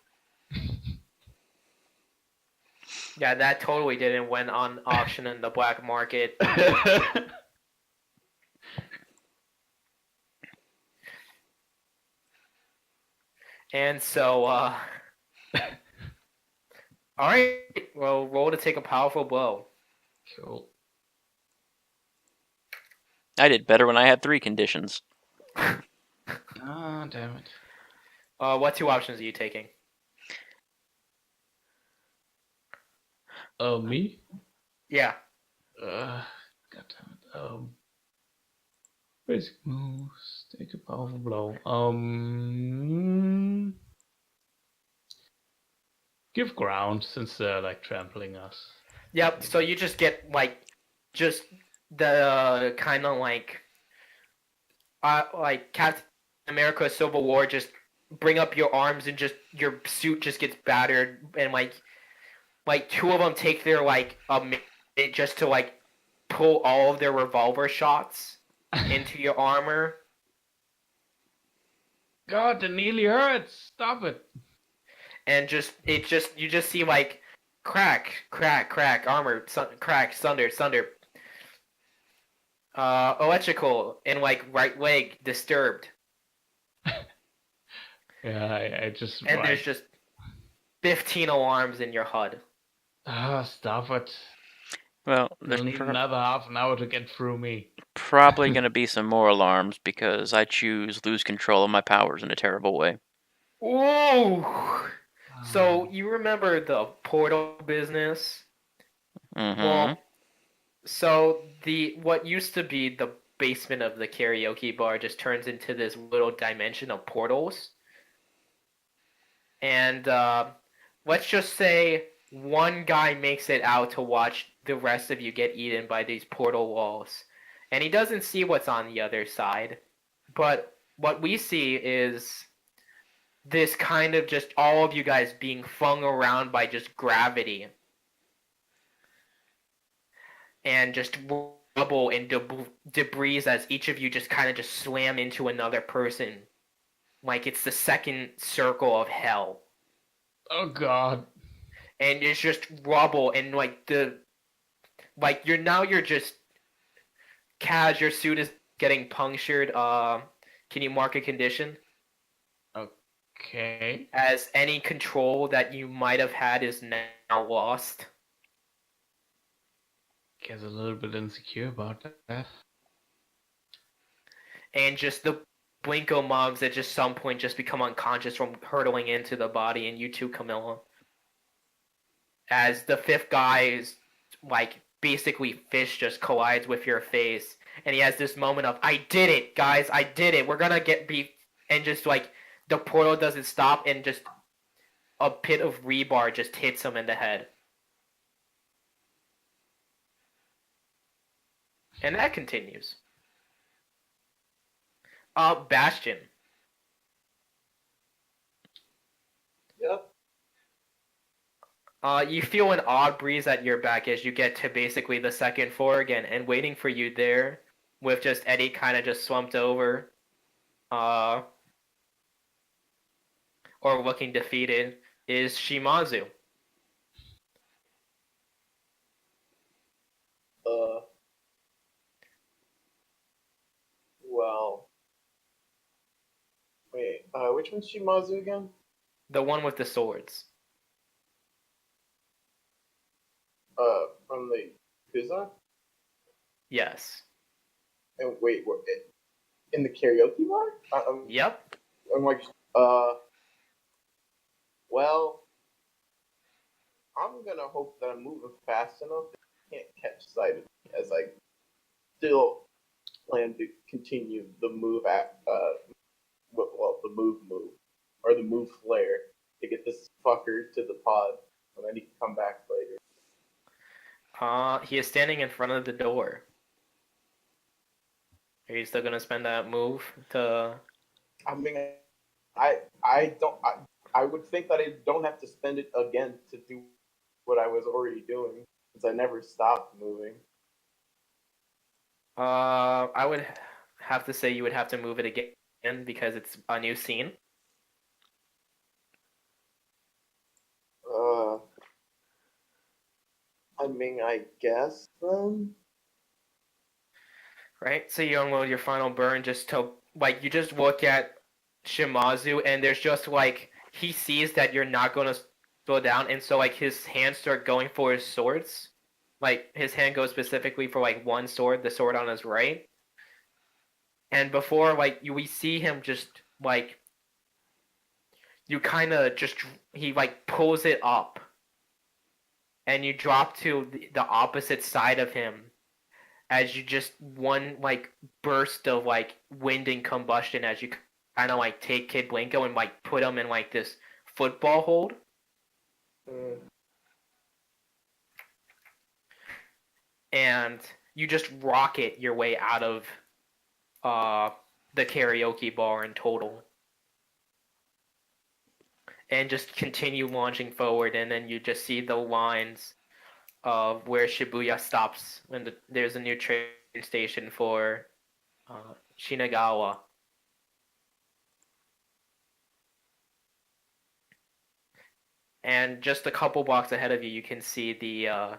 Yeah, that totally didn't went on auction in the black market. And so, all right, well, roll to take a powerful blow. Cool. I did better when I had 3 conditions. Ah, damn it. What 2 options are you taking? Me? Yeah. God damn it. Basic moves. Take a powerful blow. Give ground since they're like trampling us. Yep. So you just get just the kind of like Captain America Civil War. Just bring up your arms and just your suit just gets battered, and like 2 of them take their a minute just to pull all of their revolver shots into your armor. God, it nearly hurts. Stop it. And you just see crack, armor, crack, sunder, electrical, and right leg disturbed. Yeah, I just. And there's just 15 alarms in your HUD. Ah, stop it. Well, You'll there's need another half an hour to get through me. probably going to be some more alarms because I choose lose control of my powers in a terrible way. Ooh! So you remember the portal business? Mm-hmm. Well, so what used to be the basement of the karaoke bar just turns into this little dimension of portals. And let's just say one guy makes it out to watch the rest of you get eaten by these portal walls. And he doesn't see what's on the other side. But what we see is this kind of just all of you guys being flung around by just gravity. And just rubble and debris as each of you just kind of just slam into another person. Like it's the second circle of hell. Oh God. And it's just rubble and you're just Kaz, your suit is getting punctured. Can you mark a condition? Okay. As any control that you might have had is now lost. Guess a little bit insecure about that. And just the Blinko mobs at just some point just become unconscious from hurtling into the body, and you too, Camilla. As the 5th guy is basically fish just collides with your face, and he has this moment of I did it, guys, I did it. We're gonna get beat, and just the portal doesn't stop, and just a pit of rebar just hits him in the head. And that continues. Bastion. Yep. You feel an odd breeze at your back as you get to basically the 2nd floor again, and waiting for you there, with just Eddie kind of just slumped over, or looking defeated, is Shimazu. Well. Wait, which one's Shimazu again? The one with the swords. From the Yakuza? Yes. And wait, what? In the karaoke bar? Yep. I'm like, well, I'm gonna hope that I'm moving fast enough that you can't catch sight of me as I still plan to continue the move the move, or the move flare to get this fucker to the pod, and then he can come back later. He is standing in front of the door. Are you still gonna spend that move to? I mean, I would think that I don't have to spend it again to do what I was already doing, since I never stopped moving. I would have to say you would have to move it again because it's a new scene. Uh, I mean, I guess then. Right? So you unload your final burn just to like you just look at Shimazu and there's just like he sees that you're not gonna slow down and so like his hands start going for his swords. Like his hand goes specifically for like one sword, the sword on his right. And before like we see him just like you kind of just he like pulls it up and you drop to the opposite side of him as you just one like burst of like wind and combustion as you kind of like take Kid Blinko and like put him in like this football hold. Mm. And you just rocket your way out of the karaoke bar in total. And just continue launching forward, and then you just see the lines of where Shibuya stops when there's a new train station for Shinagawa. And just a couple blocks ahead of you, you can see the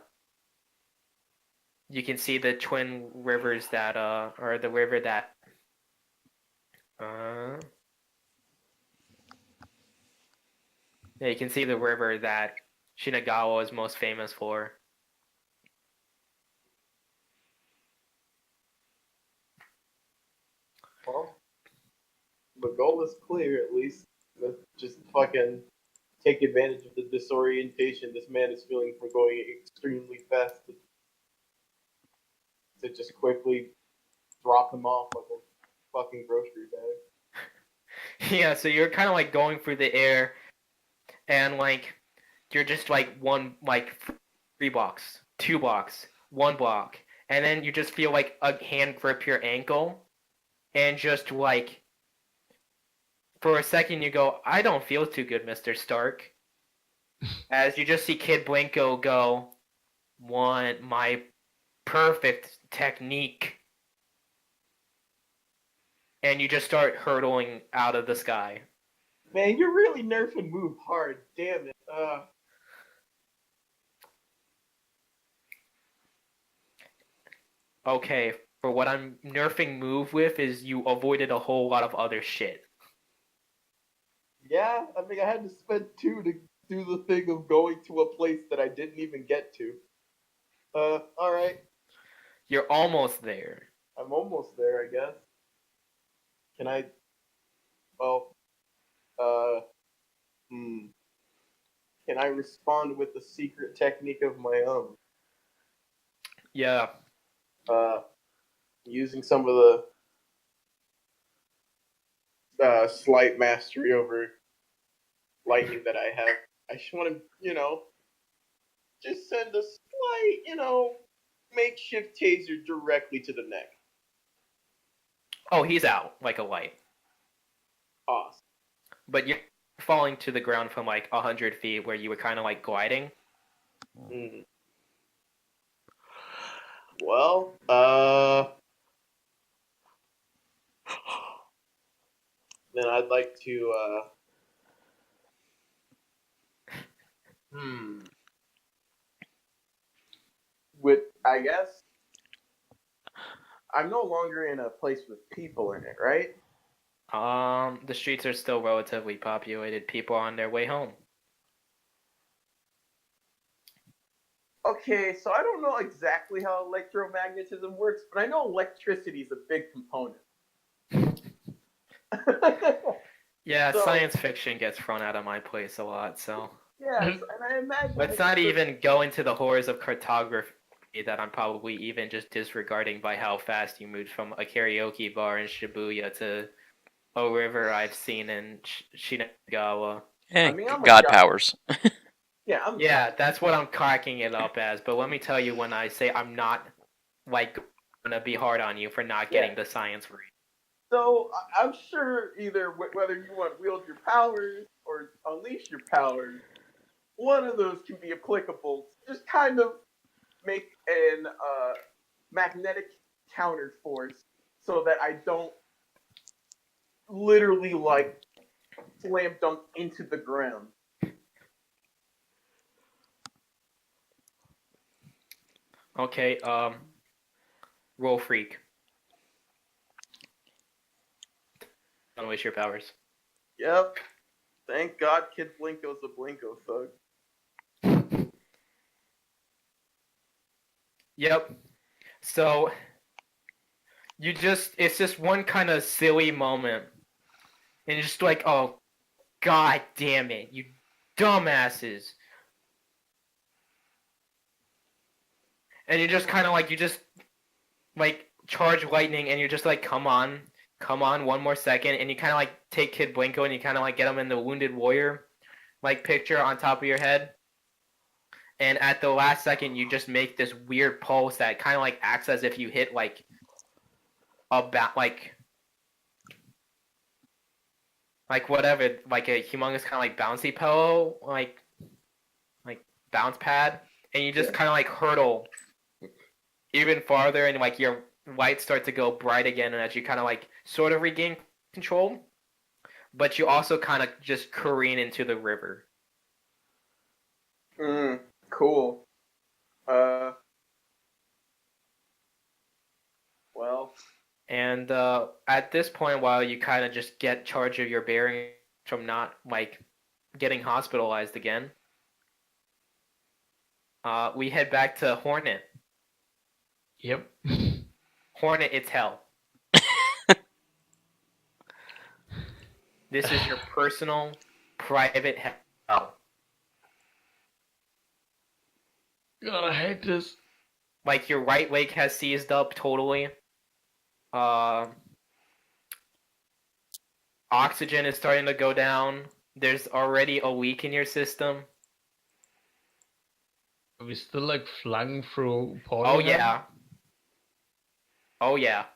twin rivers that or the river that yeah, you can see the river that Shinagawa is most famous for. Well, the goal is clear, at least. Let's just fucking take advantage of the disorientation this man is feeling from going extremely fast to just quickly drop him off like a fucking grocery bag. Yeah, so you're kind of like going through the air, and like you're just like one like 3 blocks, 2 blocks, 1 block, and then you just feel like a hand grip your ankle, and just like for a second you go, I don't feel too good, Mr. Stark. As you just see Kid Blinko go, want my perfect technique. And you just start hurtling out of the sky. Man, you're really nerfing move hard. Damn it. Okay, for what I'm nerfing move with is you avoided a whole lot of other shit. Yeah, I mean, I had to spend 2 to do the thing of going to a place that I didn't even get to. Alright. You're almost there. I'm almost there, I guess. Can I... Well... Can I respond with a secret technique of my own? Yeah. Using some of the slight mastery over lightning that I have. I just want to, just send a slight, makeshift taser directly to the neck. Oh, he's out like a light. Awesome. But you're falling to the ground from like 100 feet where you were kind of like gliding. Mm. Well, then I'd like to, I guess, I'm no longer in a place with people in it, right? The streets are still relatively populated. People are on their way home. Okay, so I don't know exactly how electromagnetism works, but I know electricity is a big component. Yeah, So, science fiction gets thrown out of my place a lot, so yes, and I imagine... let's not even go into the horrors of cartography that I'm probably even just disregarding by how fast you moved from a karaoke bar in Shibuya to a river I've seen in Shinagawa. Eh, I mean, I'm a God guy. powers. Yeah, that's what I'm cracking it up as. But let me tell you, when I say I'm not like gonna be hard on you for not getting the science right. So I'm sure either whether you want to wield your powers or unleash your powers, one of those can be applicable. Just kind of make an magnetic counter force so that I don't literally like slam dunk into the ground. Okay, roll freak. Unleash your powers. Yep. Thank God Kid Blinko's a Blinko thug. Yep. So it's just one kind of silly moment. And you're just like, oh, god damn it, you dumbasses. And you're just kind of like, you just, like, charge lightning, and you're just like, come on, one more second. And you kind of like take Kid Blinko and you kind of like get him in the Wounded Warrior, like, picture on top of your head. And at the last second, you just make this weird pulse that kind of like acts as if you hit like like whatever, like a humongous kind of like bouncy pillow, like bounce pad, and you just kind of like hurtle even farther, and like your lights start to go bright again, and as you kind of like sort of regain control, but you also kind of just careen into the river. Cool. Well. And at this point, while you kind of just get charge of your bearings from not like getting hospitalized again, we head back to Hornet. Yep. Hornet, it's hell. This is your personal, private hell. God, I hate this. Like, your right leg has seized up totally. Oxygen is starting to go down. There's already a leak in your system. Are we still like flung through portal? Oh yeah. Oh yeah.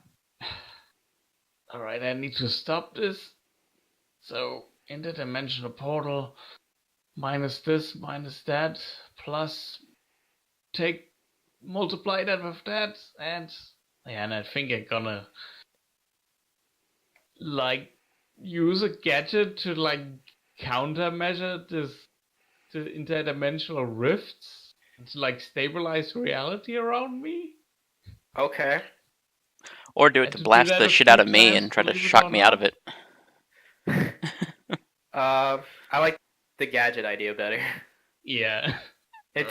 Alright, I need to stop this. So, interdimensional portal, minus this, minus that, plus multiply that with that, and I think I'm gonna like use a gadget to like countermeasure the interdimensional rifts to like stabilize reality around me. Okay. Or do it to blast the shit out of me and try to shock me out of it. I like the gadget idea better. Yeah. It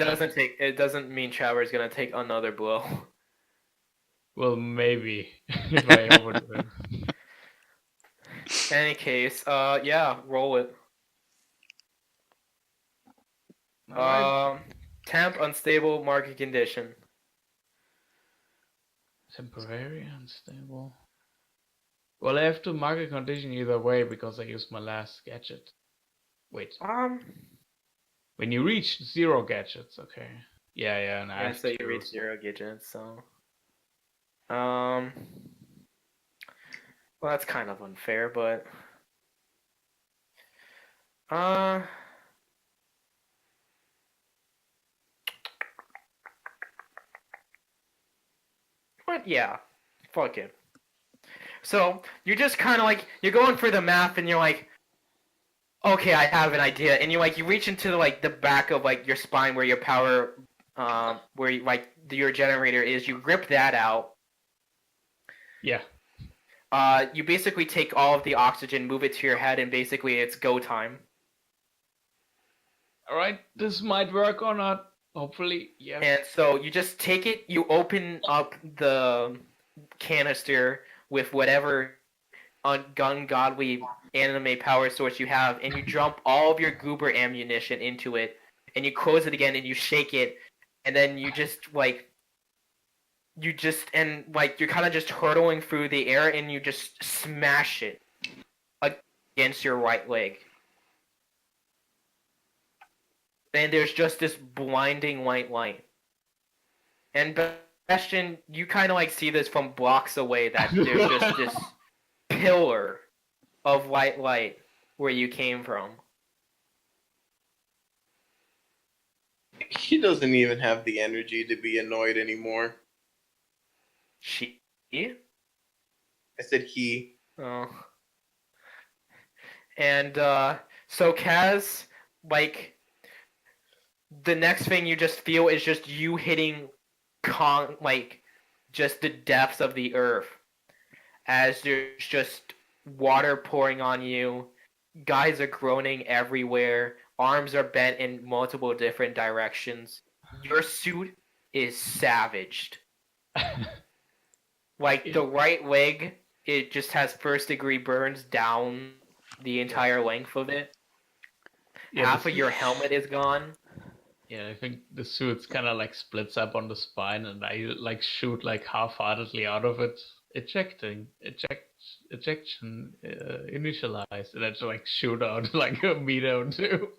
doesn't mean Traver's gonna take another blow. Well, maybe if I overdo it. In any case, yeah, roll it. Temp, unstable, market condition. Temporary, unstable. Well, I have to mark a condition either way because I used my last gadget. Wait. When you reach 0 gadgets, okay. Yeah, and I have so you reach 0 gadgets, so. Well, that's kind of unfair, but. But yeah, fuck it. So you're just kind of like, you're going for the math, and you're like, okay, I have an idea, and you reach into like the back of like your spine where your power, where your generator is. You rip that out. Yeah. You basically take all of the oxygen, move it to your head, and basically it's go time. All right, this might work or not. Hopefully, yeah. And so you just take it, you open up the canister with whatever ungodly anime power source you have, and you dump all of your goober ammunition into it, and you close it again, and you shake it, and then you just you're kind of just hurtling through the air, and you just smash it against your right leg. And there's just this blinding white light. And Bastion, you kind of like see this from blocks away that there's just this pillar of white light where you came from. He doesn't even have the energy to be annoyed anymore. She? I said he. Oh. And so Kaz, like, the next thing you just feel is just you hitting just the depths of the earth as there's just water pouring on you. Guys are groaning everywhere. Arms are bent in multiple different directions. Your suit is savaged. Like, the right leg, it just has first-degree burns down the entire length of it. Yeah, Half of your helmet is gone. Yeah, I think the suit's kind of like splits up on the spine, and I like shoot like half-heartedly out of it, ejection, initialized, and I just like shoot out like a meter or two.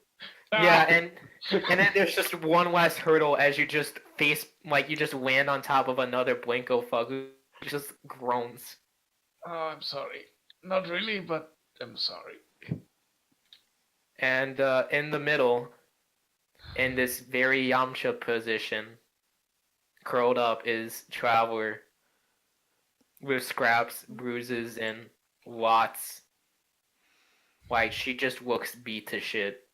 Yeah, and then there's just one last hurdle as you just you just land on top of another Blinko fuck who just groans. Oh, I'm sorry. Not really, but I'm sorry. And in the middle, in this very Yamcha position, curled up is Traveler with scraps, bruises, and lots. Like, she just looks beat to shit.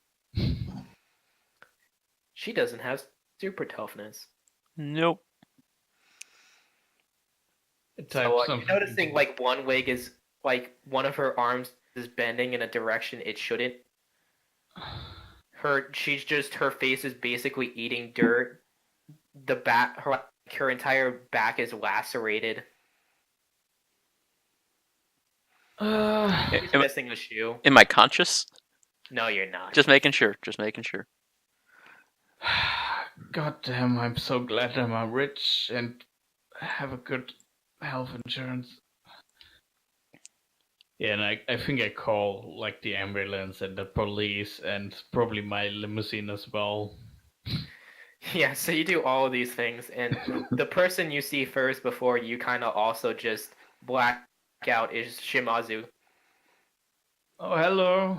She doesn't have super toughness. Nope. So you're noticing like one leg is like one of her arms is bending in a direction it shouldn't. Her face is basically eating dirt. The back, her entire back is lacerated. She's missing a shoe. Am I conscious? No, you're not. Just making sure. Just making sure. God damn, I'm so glad I'm rich and have a good health insurance. Yeah, and I think I call like the ambulance and the police and probably my limousine as well. Yeah, so you do all of these things, and the person you see first before you kind of also just black out is Shimazu. Oh, hello.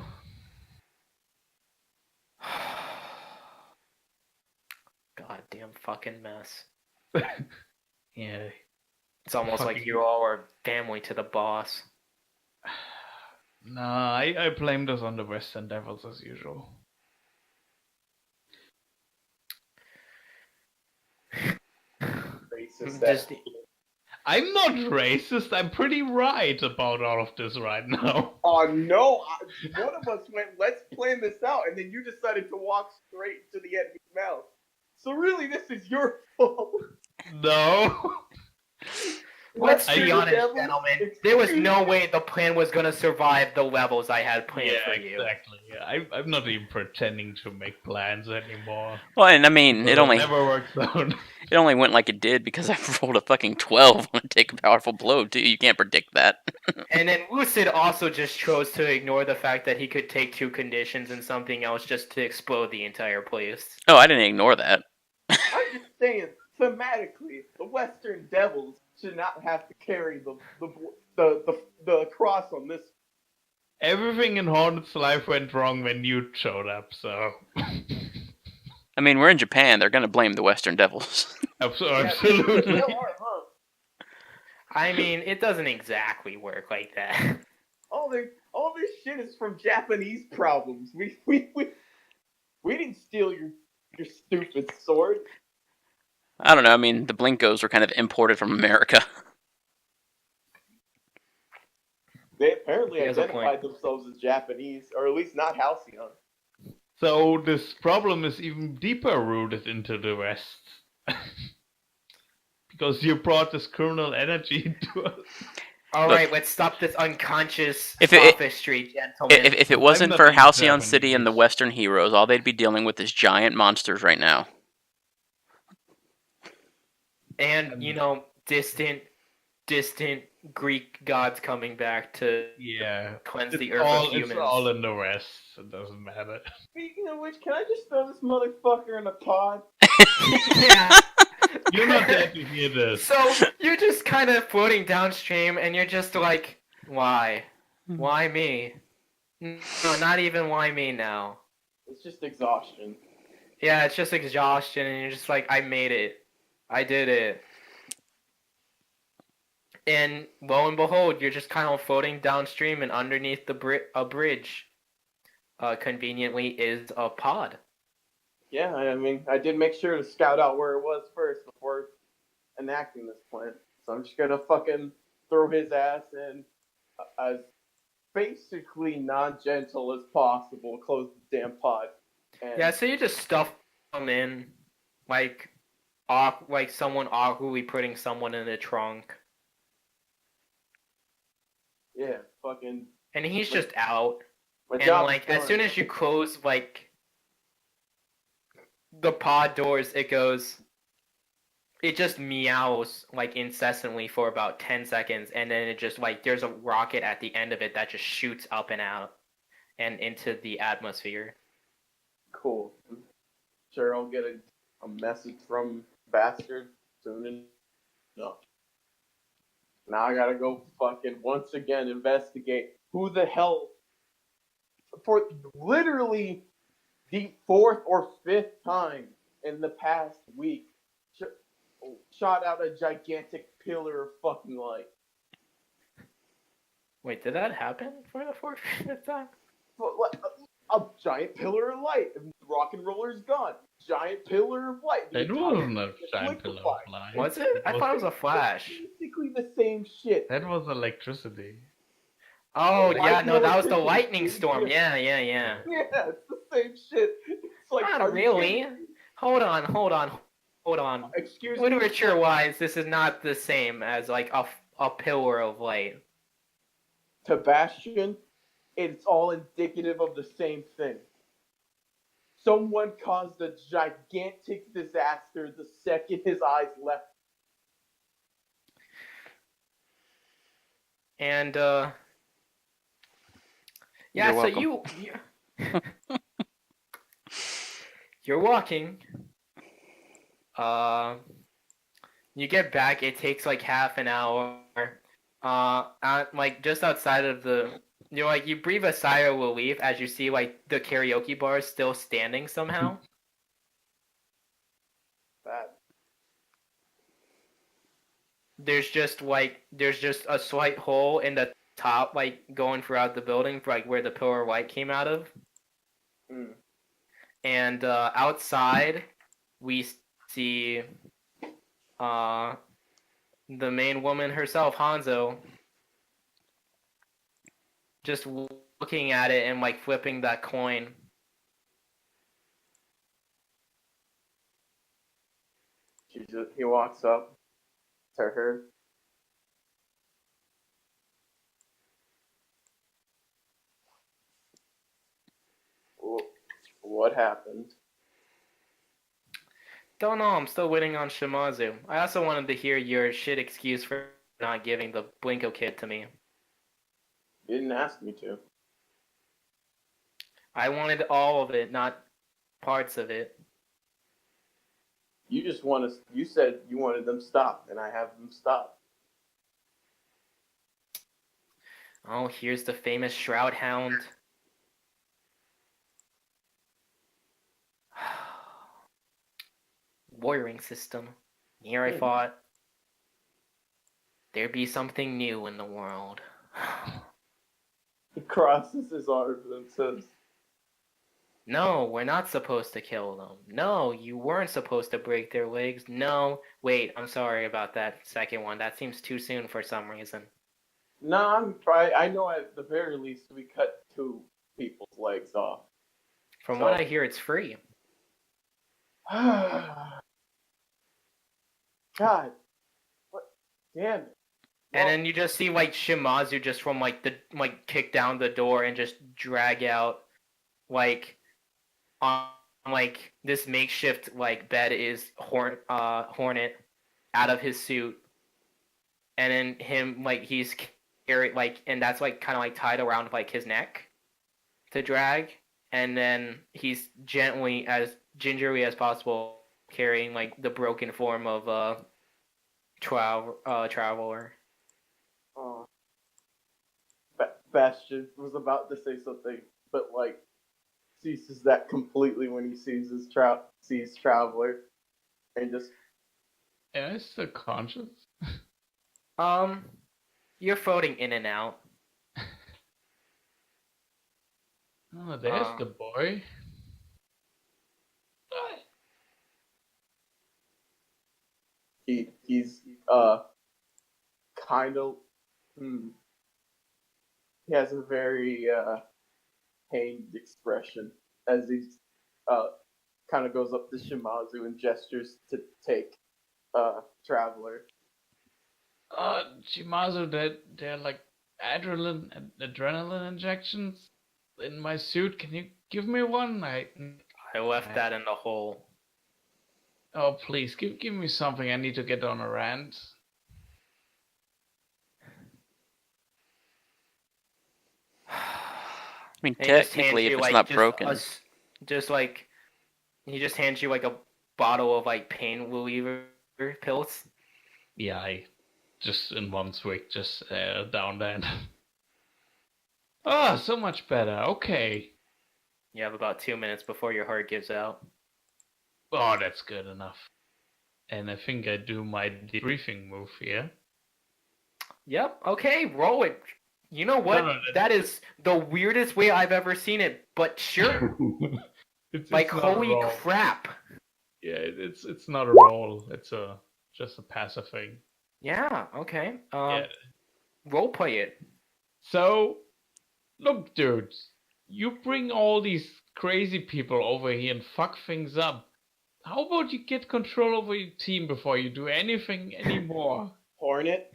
Goddamn fucking mess. Yeah. It's almost like you all are family to the boss. Nah, I blame this on the Western Devils as usual. Racist. I'm not racist. I'm pretty right about all of this right now. Oh no! One of us went, "Let's plan this out," and then you decided to walk straight to the enemy's mouth. So really, this is your fault. No. Let's be honest, gentlemen. There was no way the plan was gonna survive the levels I had planned for you. Exactly. Yeah, I'm not even pretending to make plans anymore. Well, and I mean, It never works out. It only went like it did because I rolled a fucking 12 on a take a powerful blow too. You can't predict that. And then Lucid also just chose to ignore the fact that he could take 2 conditions and something else just to explode the entire place. Oh, I didn't ignore that. I'm just saying, thematically, the Western Devils should not have to carry the cross on this. Everything in Hornet's life went wrong when you showed up, so. I mean, we're in Japan. They're gonna blame the Western Devils. Absolutely. They are, huh? I mean, it doesn't exactly work like that. All this shit is from Japanese problems. We didn't steal your stupid sword. I don't know. I mean, the Blinkos were kind of imported from America. They apparently He has a identified themselves as Japanese, or at least not Halcyon. So this problem is even deeper rooted into the West. Because you brought this criminal energy to us. All Look, right, let's stop this unconscious If it- sophistry, gentlemen. if it I'm wasn't not for being Halcyon City and the Japanese. Western heroes, all they'd be dealing with is giant monsters right now. And distant Greek gods coming back to Yeah. cleanse It's the earth of humans. It's all in the West. It doesn't matter. Speaking of which, can I just throw this motherfucker in a pod? Yeah. You're not there to hear this. So you're just kind of floating downstream, and you're just like, why? Why me? No, not even why me now. It's just exhaustion. Yeah, it's just exhaustion, and you're just like, I made it. I did it. And lo and behold, you're just kind of floating downstream, and underneath a bridge, conveniently, is a pod. Yeah, I mean, I did make sure to scout out where it was first before enacting this plan. So I'm just gonna fucking throw his ass in as basically non-gentle as possible, close the damn pod. And Yeah, so you just stuff them in, like someone awkwardly putting someone in the trunk. yeah, fucking. And he's just out. My And job like is as soon done. as you close like the pod doors, it just meows like incessantly for about 10 seconds, and then it just like there's a rocket at the end of it that just shoots up and out and into the atmosphere. Cool. I'm sure I'll get a message from Bastard soon enough. Now I gotta go fucking once again investigate who the hell, for literally the 4th or 5th time in the past week, shot out a gigantic pillar of fucking light. Wait, did that happen for the 4th time? A giant pillar of light. Rock and roller's gone. Giant pillar of light. The It entire wasn't a thing is giant pillar liquefied. of light. Was it? I thought it was a flash. Basically the same shit. That was electricity. Oh yeah, Lightning no, that was the electricity. lightning storm. Yeah. Yeah, it's the same shit. It's like, Not are you really. kidding me? Hold on. Excuse me. Literature-wise, this is not the same as like a pillar of light. To Bastion, it's all indicative of the same thing. Someone caused a gigantic disaster the second his eyes left. And yeah, You're so welcome. you're walking. You get back. It takes like half an hour. Like just outside of you breathe a sigh of relief as you see like the karaoke bar is still standing somehow. That There's just a slight hole in the top, like going throughout the building, for like where the pillar of light came out of. And outside, we see the main woman herself, Hanzo, just looking at it and like flipping that coin. he walks up to her. What happened? Don't know, I'm still waiting on Shimazu. I also wanted to hear your shit excuse for not giving the Blinko kid to me. You didn't ask me to. I wanted all of it, not parts of it. You just want to. You said you wanted them stopped, and I have them stopped. Oh, here's the famous Shroud Hound. Wiring system. Here I thought there'd be something new in the world. He crosses his arms and says, No, we're not supposed to kill them. No, you weren't supposed to break their legs. No, wait, I'm sorry about that second one. That seems too soon for some reason. "No, I know at the very least we cut 2 people's legs off." From what I hear, it's free. God, what? Damn it. And Well, then you just see like Shimazu just from like the kick down the door and just drag out like on like this makeshift like bed is Hornet out of his suit, and then him like he's carried like and that's like kind of like tied around like his neck to drag, and then he's gently as gingerly as possible carrying like the broken form of traveler. uh, Bastion was about to say something, but like ceases that completely when he sees sees Traveler, and just Am I still conscious? You're floating in and out. Oh, there's the boy. he's kind of he has a very pained expression as he kind of goes up to Shimazu and gestures to take Traveler. Shimazu, they're like adrenaline injections in my suit. Can you give me one? I left that in the hole. Oh, please, give me something. I need to get on a rant. I mean, And he just technically, hands if you, it's like, not just broken. just like he just hands you like a bottle of like pain reliever pills. Yeah, I just in one swig, just down that. Oh, so much better. Okay. You have about 2 minutes before your heart gives out. Oh, that's good enough. And I think I do my debriefing move here. Yep. Okay. Roll it. You know what? No, that is the weirdest way I've ever seen it. But sure. it's like not a holy roll. crap. Yeah, it's not a roll. It's just a passive thing. Yeah. Okay. Yeah. Role play it. So, look, dudes, you bring all these crazy people over here and fuck things up. How about you get control over your team before you do anything anymore? Hornet.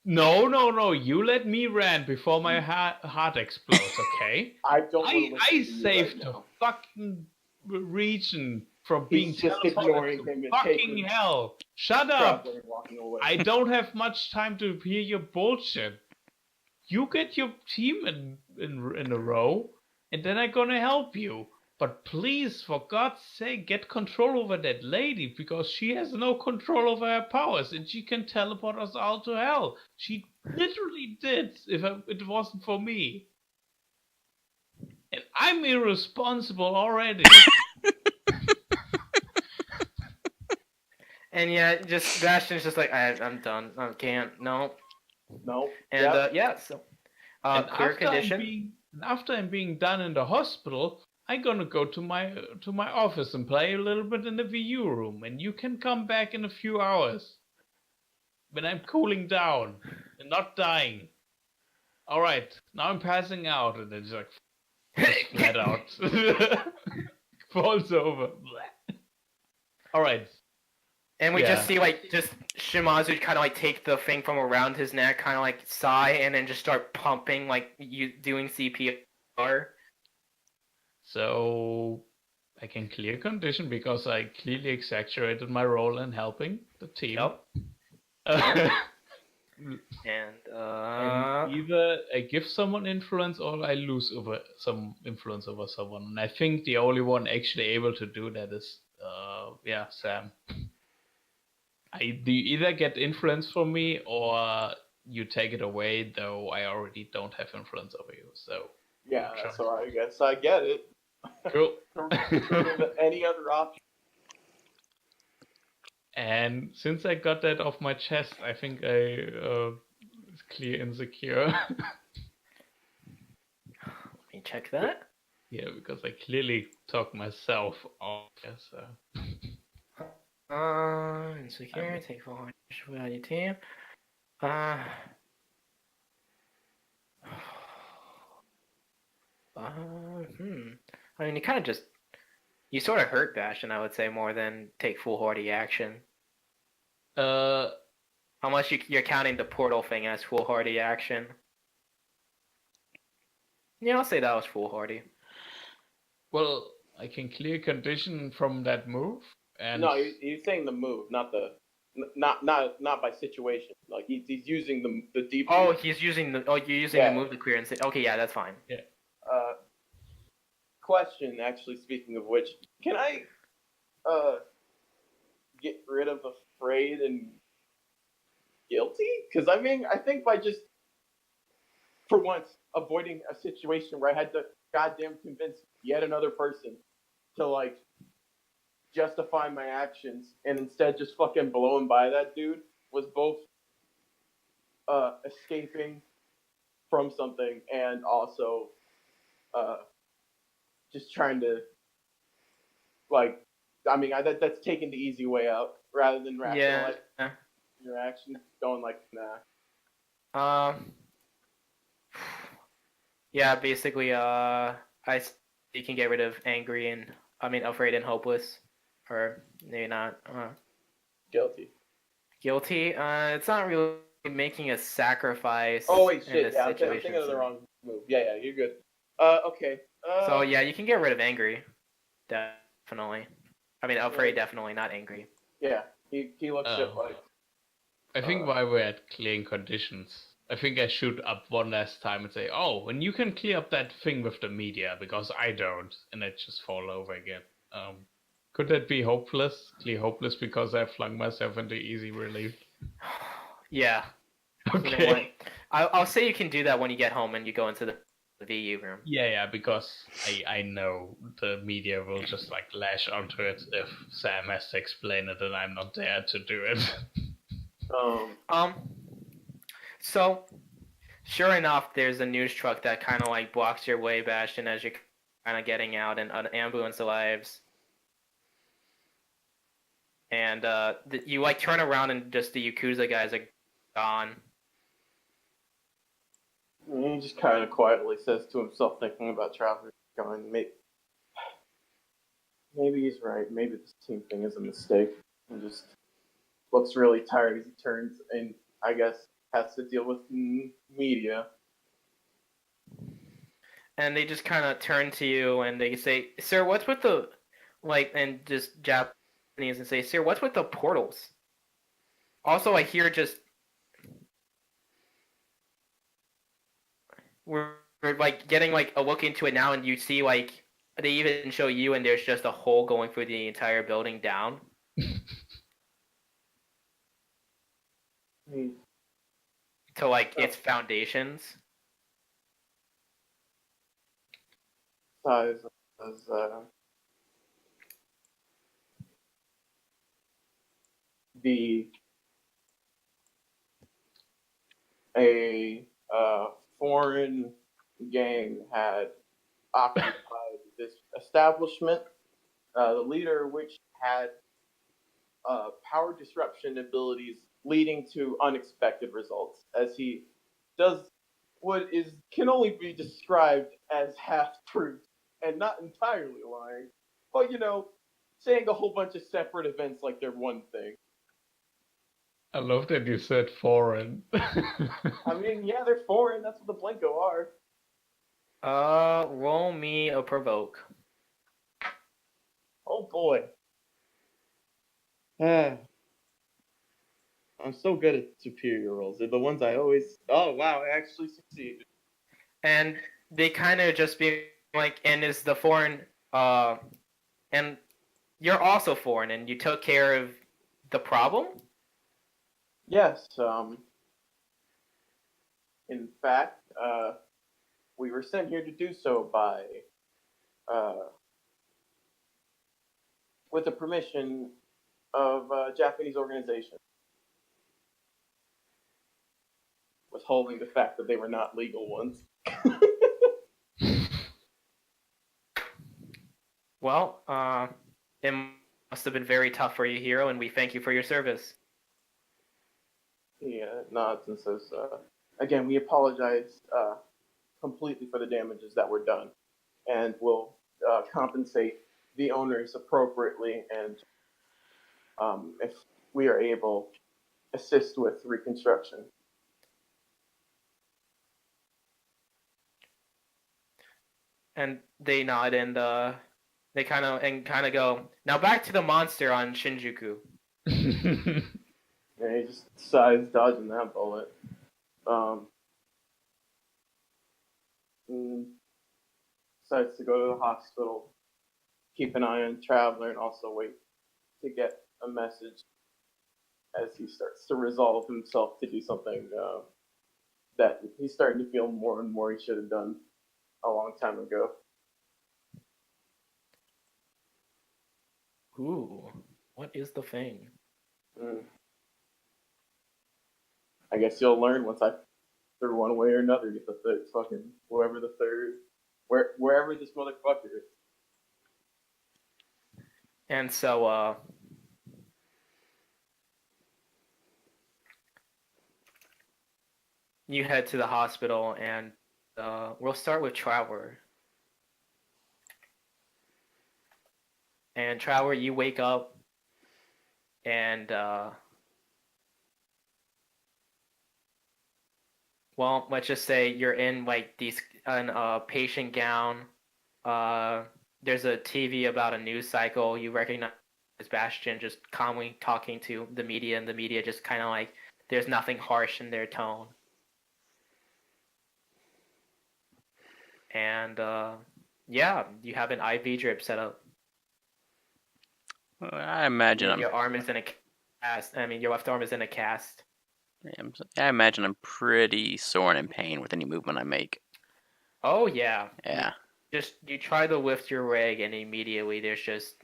No. You let me rant before my heart explodes, okay? I don't. I saved the fucking region from being He's just teleported ignoring to him and fucking taking hell. Shut up! Traveler and walking away. I don't have much time to hear your bullshit. You get your team in a row, and then I'm gonna help you. But please, for God's sake, get control over that lady, because she has no control over her powers, and she can teleport us all to hell. She literally did, if it wasn't for me. And I'm irresponsible already. And yeah, just Bastion's just like I'm done. I can't. No. And Yep. So And clear condition. after I'm being done in the hospital, I'm gonna go to my office and play a little bit in the VU room, and you can come back in a few hours when I'm cooling down and not dying. All right, now I'm passing out, and then just flat out falls over. All right. And we just see like just Shimazu kind of like take the thing from around his neck, kind of like sigh, and then just start pumping like you doing CPR. So I can clear condition because I clearly exaggerated my role in helping the team. Yep. And either I give someone influence or I lose some influence over someone. And I think the only one actually able to do that is Sam. Do you either get influence from me or you take it away, though I already don't have influence over you. So yeah, that's all right. I guess I get it. Cool. Any other option? And since I got that off my chest, I think I clear insecure. Let me check that. Yeah, because I clearly talk myself off. So. Insecure, take 400 without your team. I mean, you sort of hurt Bastion, I would say, more than take foolhardy action. Unless you're counting the portal thing as foolhardy action. Yeah, I'll say that was foolhardy. Well, I can clear condition from that move, and No, he's saying the move, not by situation. Like he's using the deep. Oh, you're using the move to clear and say, okay, yeah, that's fine. yeah. Question, actually, speaking of which, can I get rid of afraid and guilty? Because I mean, I think by just for once avoiding a situation where I had to goddamn convince yet another person to like justify my actions and instead just fucking blowing by that dude was both escaping from something and also just trying to like, I mean, that's taking the easy way out rather than rationalize your actions, going like, nah. Yeah, basically, you can get rid of afraid and hopeless, or maybe not. Guilty. Guilty. It's not really making a sacrifice. Oh wait, in shit. this Yeah, I'm situation, thinking of the so- wrong move. Yeah, you're good. Okay. So yeah, you can get rid of angry, definitely. I mean, afraid definitely, not angry. Yeah, he looks shit Oh. like. I think while we're at clearing conditions, I think I shoot up one last time and say, oh, and you can clear up that thing with the media, because I don't, and I just fall over again. Could that be hopeless? Clear hopeless because I flung myself into easy relief? Yeah. Okay. You know what? I'll say you can do that when you get home and you go into the VU room. Yeah, because I know the media will just like lash onto it if Sam has to explain it and I'm not there to do it. So, sure enough, there's a news truck that kind of like blocks your way, Bastion, as you're kind of getting out, and an ambulance arrives. And you like turn around and just the Yakuza guys are gone. He just kind of quietly says to himself, thinking about Traveler, going, maybe he's right. Maybe this team thing is a mistake. And just looks really tired as he turns and, I guess, has to deal with media. And they just kind of turn to you and they say, "Sir, what's with the and just Japanese and say, "Sir, what's with the portals?" Also, I hear just we're like getting like a look into it now, and you see like they even show you, and there's just a hole going through the entire building down. To like its foundations. Size as a foreign gang had occupied this establishment, the leader of which had power disruption abilities leading to unexpected results, as he does what can only be described as half-truths and not entirely lying, but saying a whole bunch of separate events like they're one thing. I love that you said foreign. I mean, yeah, they're foreign. That's what the Blanco are. Roll me a provoke. Oh boy. I'm so good at superior rolls. They're the ones I always. Oh wow, I actually succeeded. And they kind of just be like, and is the foreign, and you're also foreign, and you took care of the problem? Yes, in fact, we were sent here to do so by, with the permission of a Japanese organization, withholding the fact that they were not legal ones. Well, it must have been very tough for you, Hero, and we thank you for your service. He nods and says, again, we apologize completely for the damages that were done, and we'll compensate the owners appropriately, and if we are able, assist with reconstruction. And they nod and they kind of go, now back to the monster on Shinjuku. And he just decides dodging that bullet. And decides to go to the hospital, keep an eye on Traveler, and also wait to get a message as he starts to resolve himself to do something that he's starting to feel more and more he should have done a long time ago. Ooh, what is the thing? I guess you'll learn once I, through one way or another, get the third fucking whoever the third, wherever this motherfucker is. And so, you head to the hospital, and we'll start with Traveler. And Traveler, you wake up, and well, let's just say you're in like a patient gown. There's a TV about a news cycle. You recognize Bastion just calmly talking to the media, and the media just kind of like there's nothing harsh in their tone. And yeah, you have an IV drip set up. I imagine Your arm is in a cast. I mean, your left arm is in a cast. I imagine I'm pretty sore and in pain with any movement I make. Oh yeah. Yeah. You try to lift your leg, and immediately there's just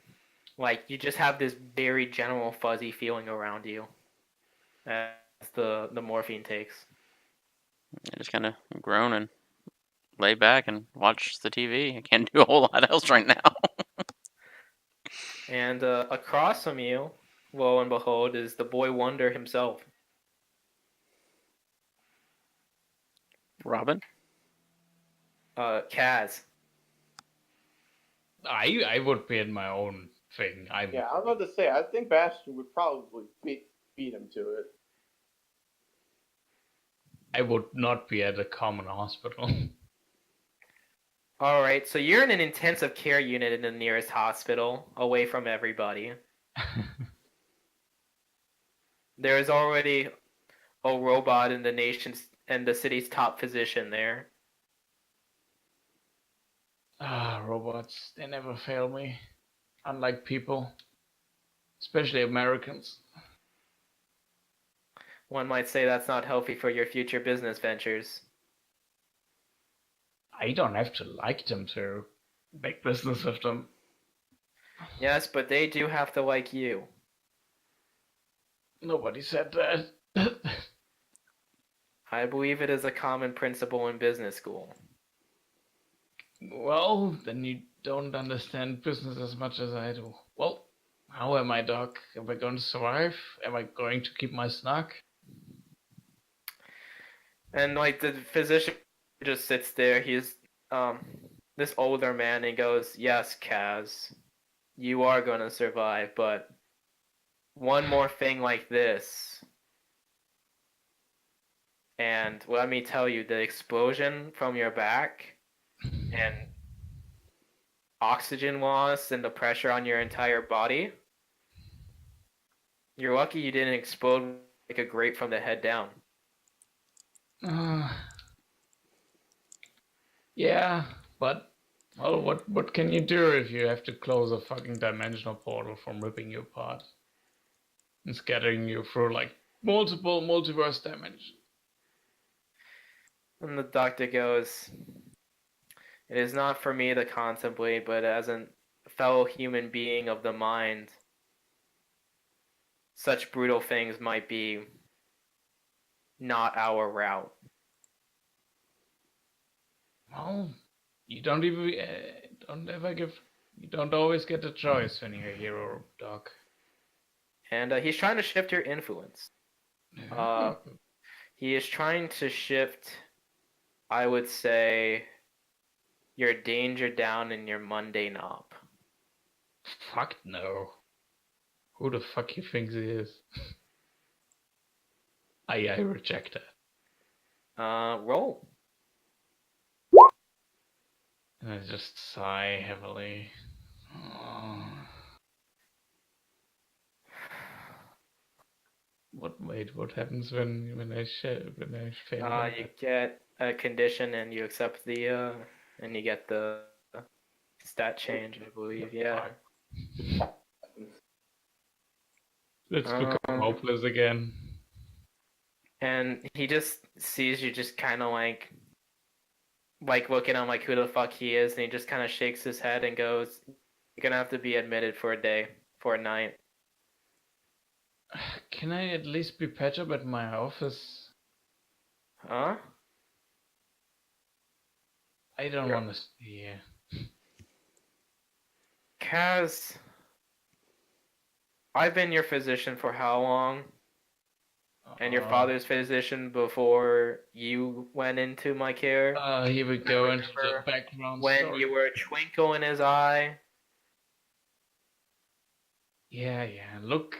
like you just have this very general fuzzy feeling around you as the morphine takes. I just kind of groan and lay back and watch the TV. I can't do a whole lot else right now. And across from you, lo and behold, is the boy wonder himself. Robin? Kaz. I would be in my own thing. Yeah, I was about to say, I think Bastion would probably beat him to it. I would not be at a common hospital. All right, so you're in an intensive care unit in the nearest hospital, away from everybody. There is already a robot in the city's top physician there. Robots, they never fail me. Unlike people, especially Americans. One might say that's not healthy for your future business ventures. I don't have to like them to make business with them. Yes, but they do have to like you. Nobody said that. I believe it is a common principle in business school. Well, then you don't understand business as much as I do. Well, how am I, Doc? Am I going to survive? Am I going to keep my snuck? And like the physician just sits there. He's this older man, and goes, "Yes, Kaz, you are gonna survive, but one more thing like this, and let me tell you, the explosion from your back and oxygen loss and the pressure on your entire body, you're lucky you didn't explode like a grape from the head down." Yeah, but well, what can you do if you have to close a fucking dimensional portal from ripping you apart and scattering you through like multiple multiverse dimensions? And the doctor goes, "It is not for me to contemplate, but as a fellow human being of the mind, such brutal things might be not our route." Well, you don't even you don't always get a choice when you're a hero, Doc. And he's trying to shift your influence. He is trying to shift, I would say, your danger down and your mundane up. Fuck no. Who the fuck you thinks he is? I reject that. Roll. And I just sigh heavily. What happens when I fail? You get a condition and you accept the and you get the stat change, I believe. Yeah. Let's become hopeless again. And he just sees you just kind of like looking at him like who the fuck he is, and he just kind of shakes his head and goes, "You're gonna have to be admitted for a night." Can I at least be patched up at my office? Huh? I don't want to stay here. Kaz, I've been your physician for how long? And your father's physician before you went into my care? Here we go into the background when story. you were a twinkle in his eye? Yeah. Look,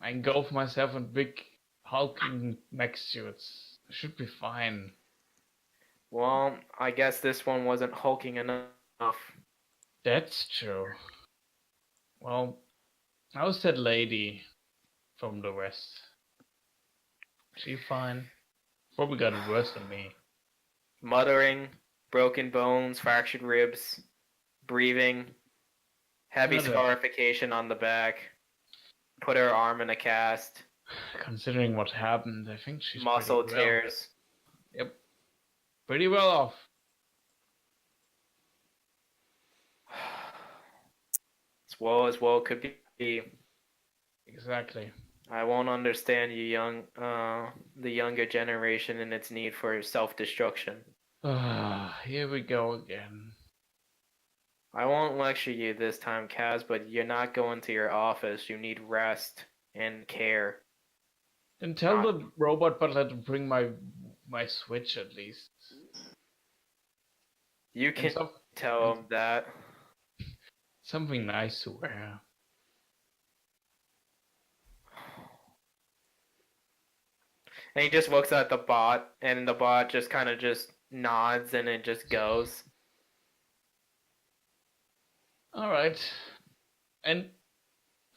I engulf myself in big hulking mech suits. I should be fine. Well, I guess this one wasn't hulking enough. That's true. Well, how's that lady from the west? She fine? Probably got it worse than me. Muttering, broken bones, fractured ribs, breathing, heavy scarification on the back. Put her arm in a cast. Considering what happened, I think she's muscle pretty well. tears. Yep. Pretty well off. As well could be. Exactly. I won't understand you the younger generation and its need for self-destruction. Here we go again. I won't lecture you this time, Kaz, but you're not going to your office. You need rest and care. Then tell the robot butler to bring my switch at least. You can tell him that. Something nice to wear. And he just looks at the bot, and the bot just kind of just nods, and it just goes. Alright. And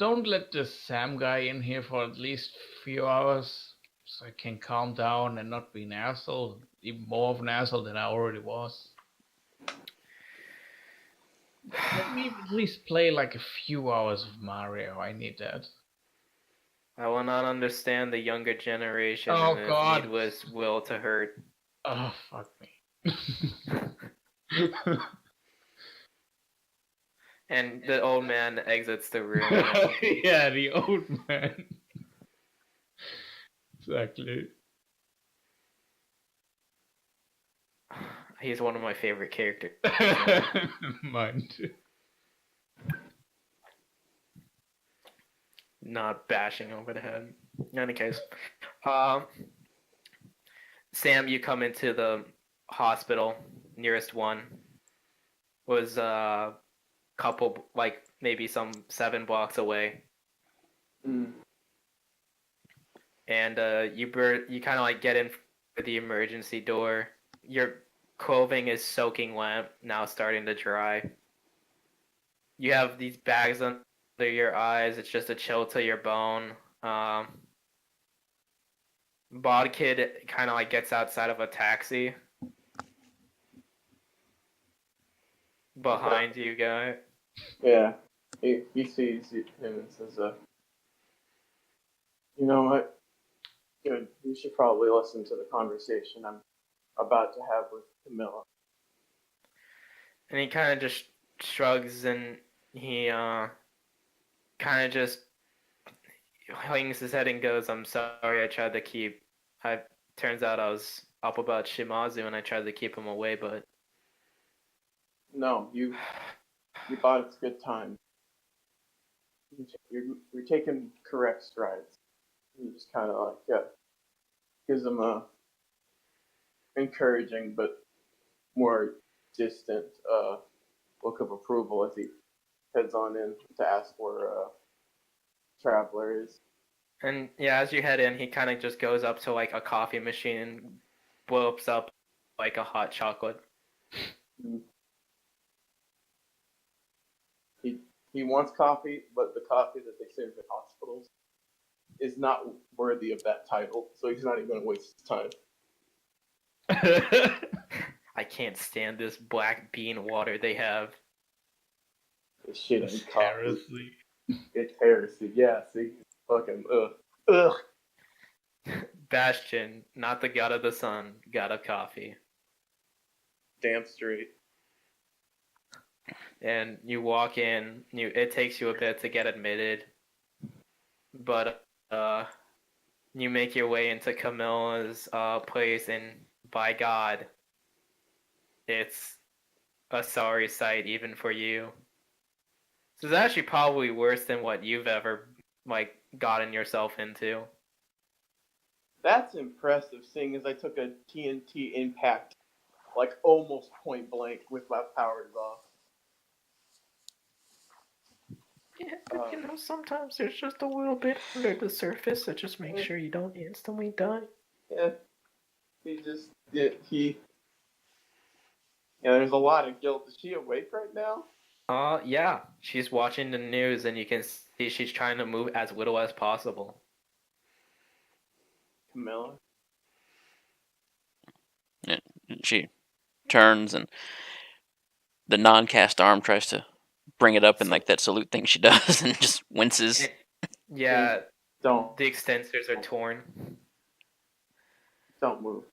don't let this Sam guy in here for at least a few hours, so I can calm down and not be an asshole, even more of an asshole than I already was. Let me at least play like a few hours of Mario. I need that. I will not understand the younger generation Oh, and God. its needless will to hurt. Oh, fuck me. And the old man exits the room. Yeah, the old man. Exactly. He's one of my favorite characters. Mine too. Not bashing over the head. In any case, Sam, you come into the hospital. Nearest one was a couple, like maybe some 7 blocks away. And you kind of like get in for the emergency door. Your clothing is soaking wet, now starting to dry. You have these bags under your eyes. It's just a chill to your bone. Bodkid kind of like gets outside of a taxi behind you, guy. Yeah, he sees him and says, "You know what? You should probably listen to the conversation I'm about to have with Camilla." And he kind of just shrugs and he kind of just hangs his head and goes, "I'm sorry, I tried to keep. Turns out I was up about Shimazu and I tried to keep him away, but." No, you thought it's a good time. You're taking correct strides. You just kind of like gives them a encouraging but more distant look of approval as he heads on in to ask where Traveler is. And yeah, as you head in, he kind of just goes up to like a coffee machine and whoops up like a hot chocolate. He wants coffee, but the coffee that they serve at hospitals is not worthy of that title, so he's not even going to waste his time. I can't stand this black bean water they have. This shit It's ain't coffee. heresy. It's heresy. Yeah, see? Fucking ugh. Bastion, not the god of the sun, god of coffee. Damn straight. And you walk in, it takes you a bit to get admitted, but you make your way into Camilla's place, and by God, it's a sorry sight even for you. This is actually probably worse than what you've ever like gotten yourself into. That's impressive, seeing as I took a TNT impact, like almost point blank with my powers off. Yeah, but you know, sometimes there's just a little bit under the surface, so just make sure you don't instantly die. Yeah. There's a lot of guilt. Is she awake right now? Yeah, she's watching the news, and you can see she's trying to move as little as possible. Camilla? And she turns, and the non-cast arm tries to bring it up in like that salute thing she does, and just winces. Yeah, Don't the extensors are torn. move.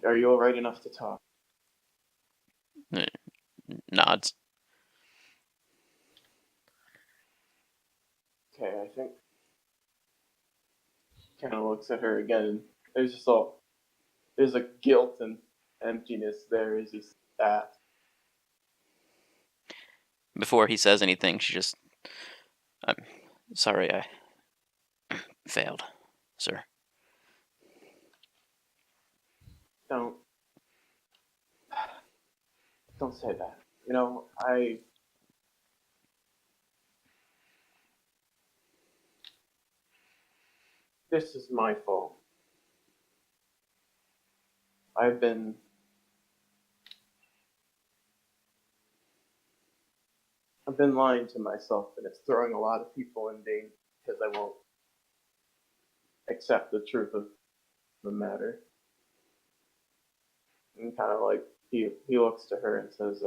Are you alright enough to talk? Nods. Okay, I think. Kind of looks at her again. And there's a guilt and emptiness there. Is just that. Before he says anything, she just, I'm sorry I failed, sir. Don't say that. This is my fault. I've been lying to myself, and it's throwing a lot of people in danger because I won't accept the truth of the matter. And kind of like he looks to her and says,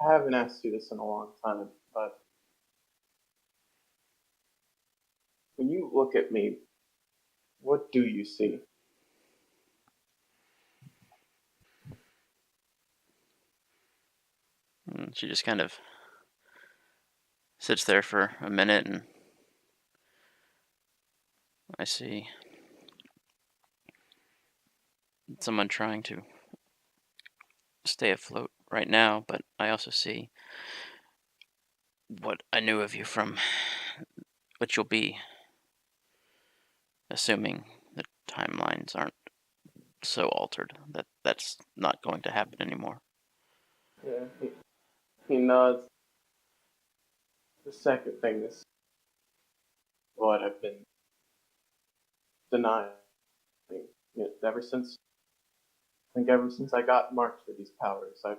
I haven't asked you this in a long time, but when you look at me, what do you see? And she just kind of sits there for a minute, and I see someone trying to stay afloat right now, but I also see what I knew of you from what you'll be, assuming the timelines aren't so altered that that's not going to happen anymore. Yeah, he nods. The second thing is what I've been denying. Ever since I got marked for these powers, I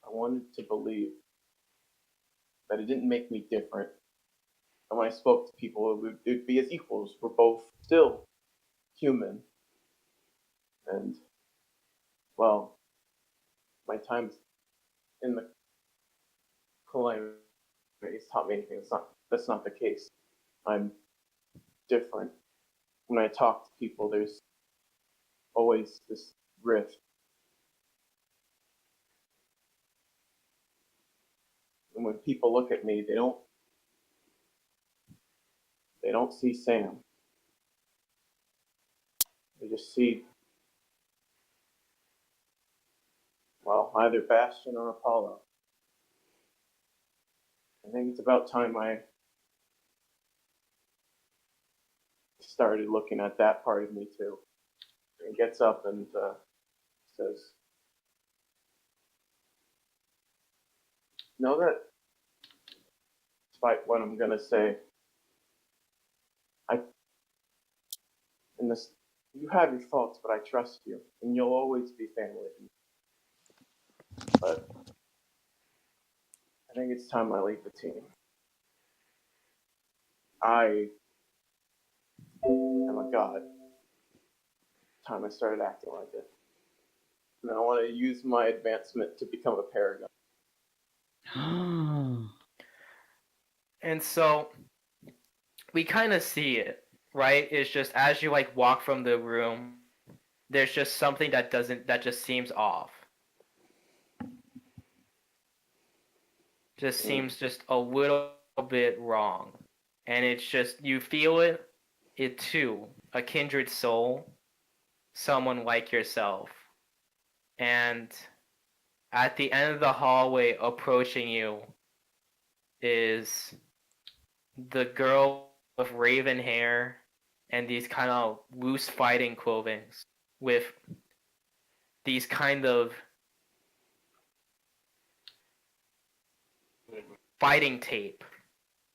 wanted to believe that it didn't make me different. And when I spoke to people, it would be as equals. We're both still human. And, well, my time in the calamity has taught me anything. That's not the case. I'm different. When I talk to people, there's always this rift. And when people look at me, they don't see Sam. They just see, well, either Bastion or Apollo. I think it's about time I started looking at that part of me too. And gets up and says, "Know that, despite what I'm gonna say, I in this you have your faults, but I trust you, and you'll always be family to me. But I think it's time I leave the team. I am a god. Time I started acting like it. And I want to use my advancement to become a paragon." And so we kind of see it, right? It's just as you like walk from the room, there's just something that just seems off. Just seems just a little bit wrong. And it's just you feel it too. A kindred soul, someone like yourself. And at the end of the hallway approaching you is the girl with raven hair and these kind of loose fighting clothing with these kind of fighting tape,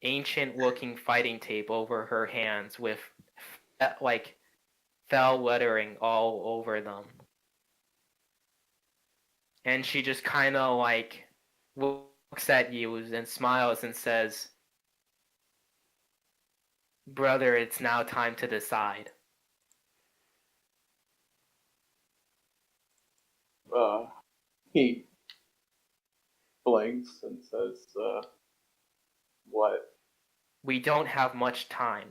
ancient looking fighting tape over her hands with like foul lettering all over them. And she just kind of like looks at you and smiles and says, "Brother, it's now time to decide." He blinks and says, "What?" We don't have much time.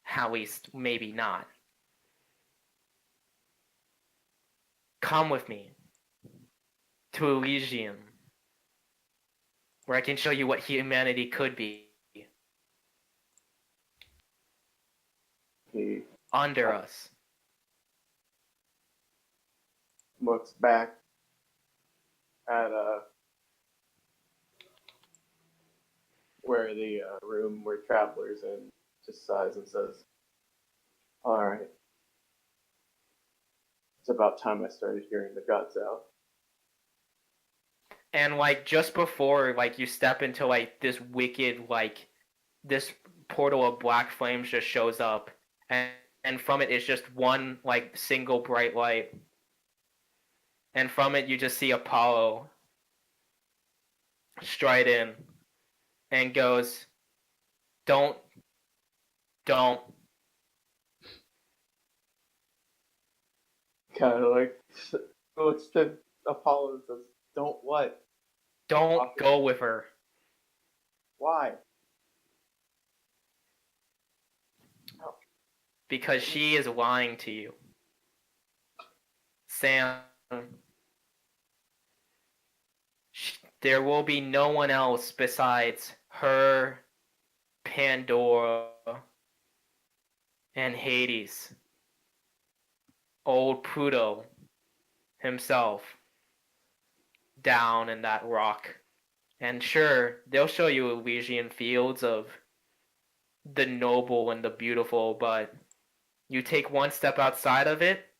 At least, maybe not. Come with me to Elysium, where I can show you what humanity could be He under us. looks back at where the room where travelers in, just sighs and says, "All right. It's about time I started hearing the gods out." And like just before like you step into like this wicked like this portal of black flames just shows up, and from it is just one like single bright light. And from it you just see Apollo stride in and goes, don't Kind of like looks to Apollo and says, "Don't what? go with her." Why?" Because she is lying to you. Sam, there will be no one else besides her, Pandora, and Hades. Old Pluto himself down in that rock. And sure, they'll show you Elysian fields of the noble and the beautiful, but you take one step outside of it,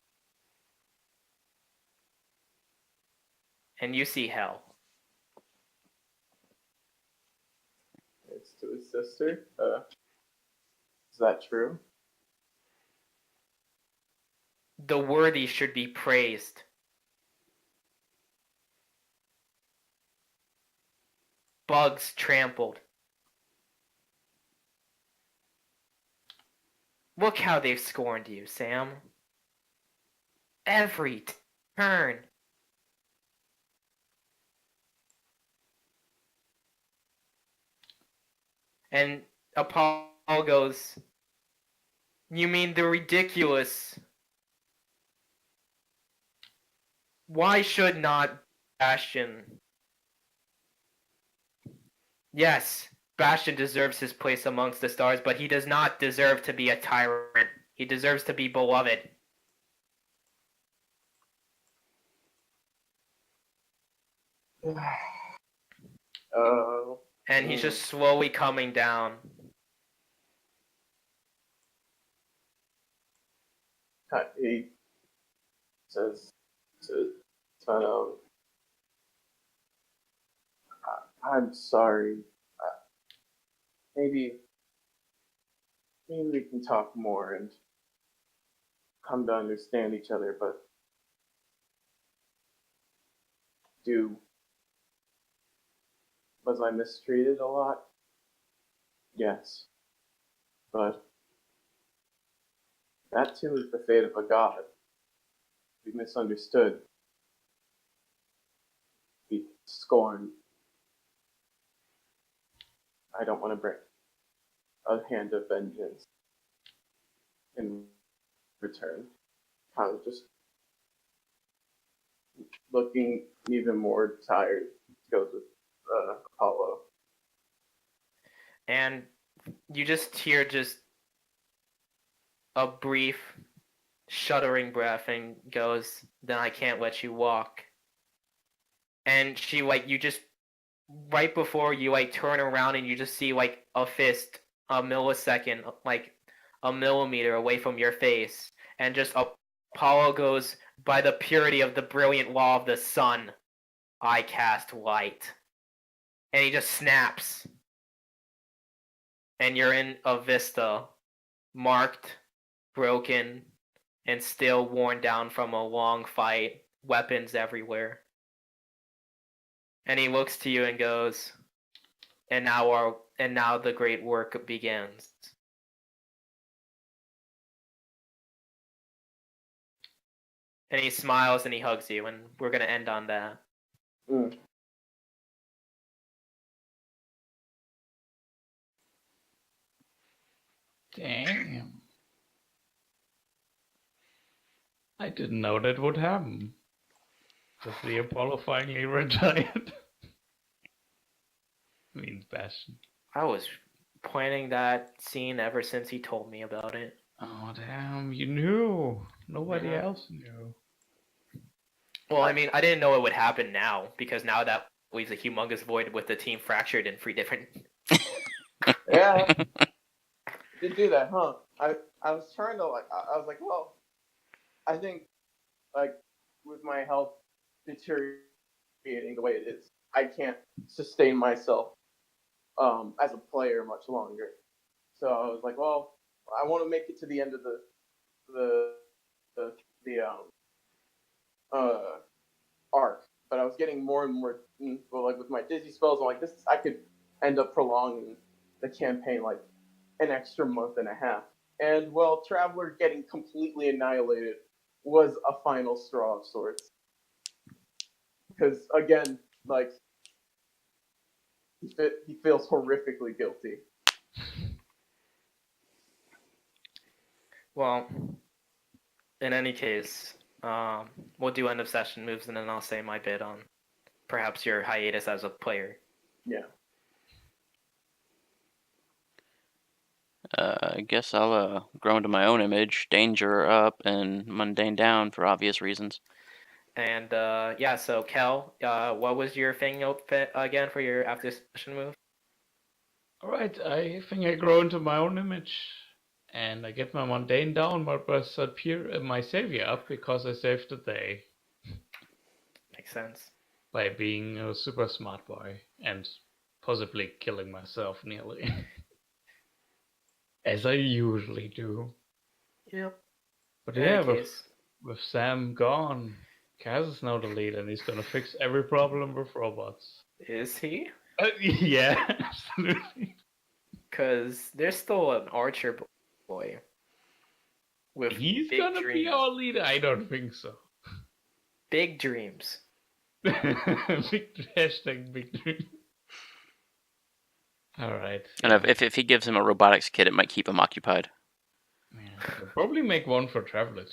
and you see hell. It's to his sister. Is that true? The worthy should be praised. Bugs trampled. Look how they've scorned you, Sam. Every turn. And Apollo goes, "You mean the ridiculous? Why should not Bastion?" Yes, Bastion deserves his place amongst the stars, but he does not deserve to be a tyrant. He deserves to be beloved. Oh. And he's just slowly coming down. he says to Tano, I'm sorry. Maybe we can talk more and come to understand each other, but was I mistreated a lot? Yes. But that too is the fate of a god. Be misunderstood. Be scorned. I don't want to bring a hand of vengeance in return. Kind of just looking even more tired. Goes with Apollo. And you just hear just a brief shuddering breath and goes, then I can't let you walk. And she you just right before you turn around and you just see a fist a millisecond, a millimeter away from your face, and just Apollo goes, by the purity of the brilliant law of the sun, I cast light. And he just snaps. And you're in a vista, marked, broken, and still worn down from a long fight, weapons everywhere. And he looks to you and goes, and now the great work begins. And he smiles and he hugs you, and we're gonna end on that. Mm. Damn. I didn't know that would happen. Just the Apollo finally retired. Means Bastion. I was planning that scene ever since he told me about it. Oh damn, you knew. Nobody Yeah. else knew. Well, I mean, I didn't know it would happen now, because now that leaves a humongous void with the team fractured in 3 different... Yeah. Did do that, huh? I was trying to I was like, well, I think with my health deteriorating the way it is, I can't sustain myself as a player much longer. So I was like, well, I want to make it to the end of the arc, but I was getting more and more with my dizzy spells. I'm like, I could end up prolonging the campaign an extra month and a half. And well, Traveler getting completely annihilated was a final straw of sorts. Because again, he feels horrifically guilty. Well, in any case, we'll do end of session moves, and then I'll say my bit on perhaps your hiatus as a player. Yeah. I guess I'll grow into my own image, danger up and mundane down for obvious reasons. And yeah, so Kel, what was your thing again for your after session move? Alright, I think I grow into my own image. And I get my mundane down, but my savior up because I saved the day. Makes sense. By being a super smart boy and possibly killing myself nearly. As I usually do. Yep. But In yeah, any case. with Sam gone, Kaz is now the lead and he's gonna fix every problem with robots. Is he? Yeah, absolutely. Because there's still an archer boy. With He's big gonna dreams. be our leader? I don't think so. Big dreams. Hashtag big dream. Alright. And if he gives him a robotics kit, it might keep him occupied. Yeah, we'll probably make one for Traveler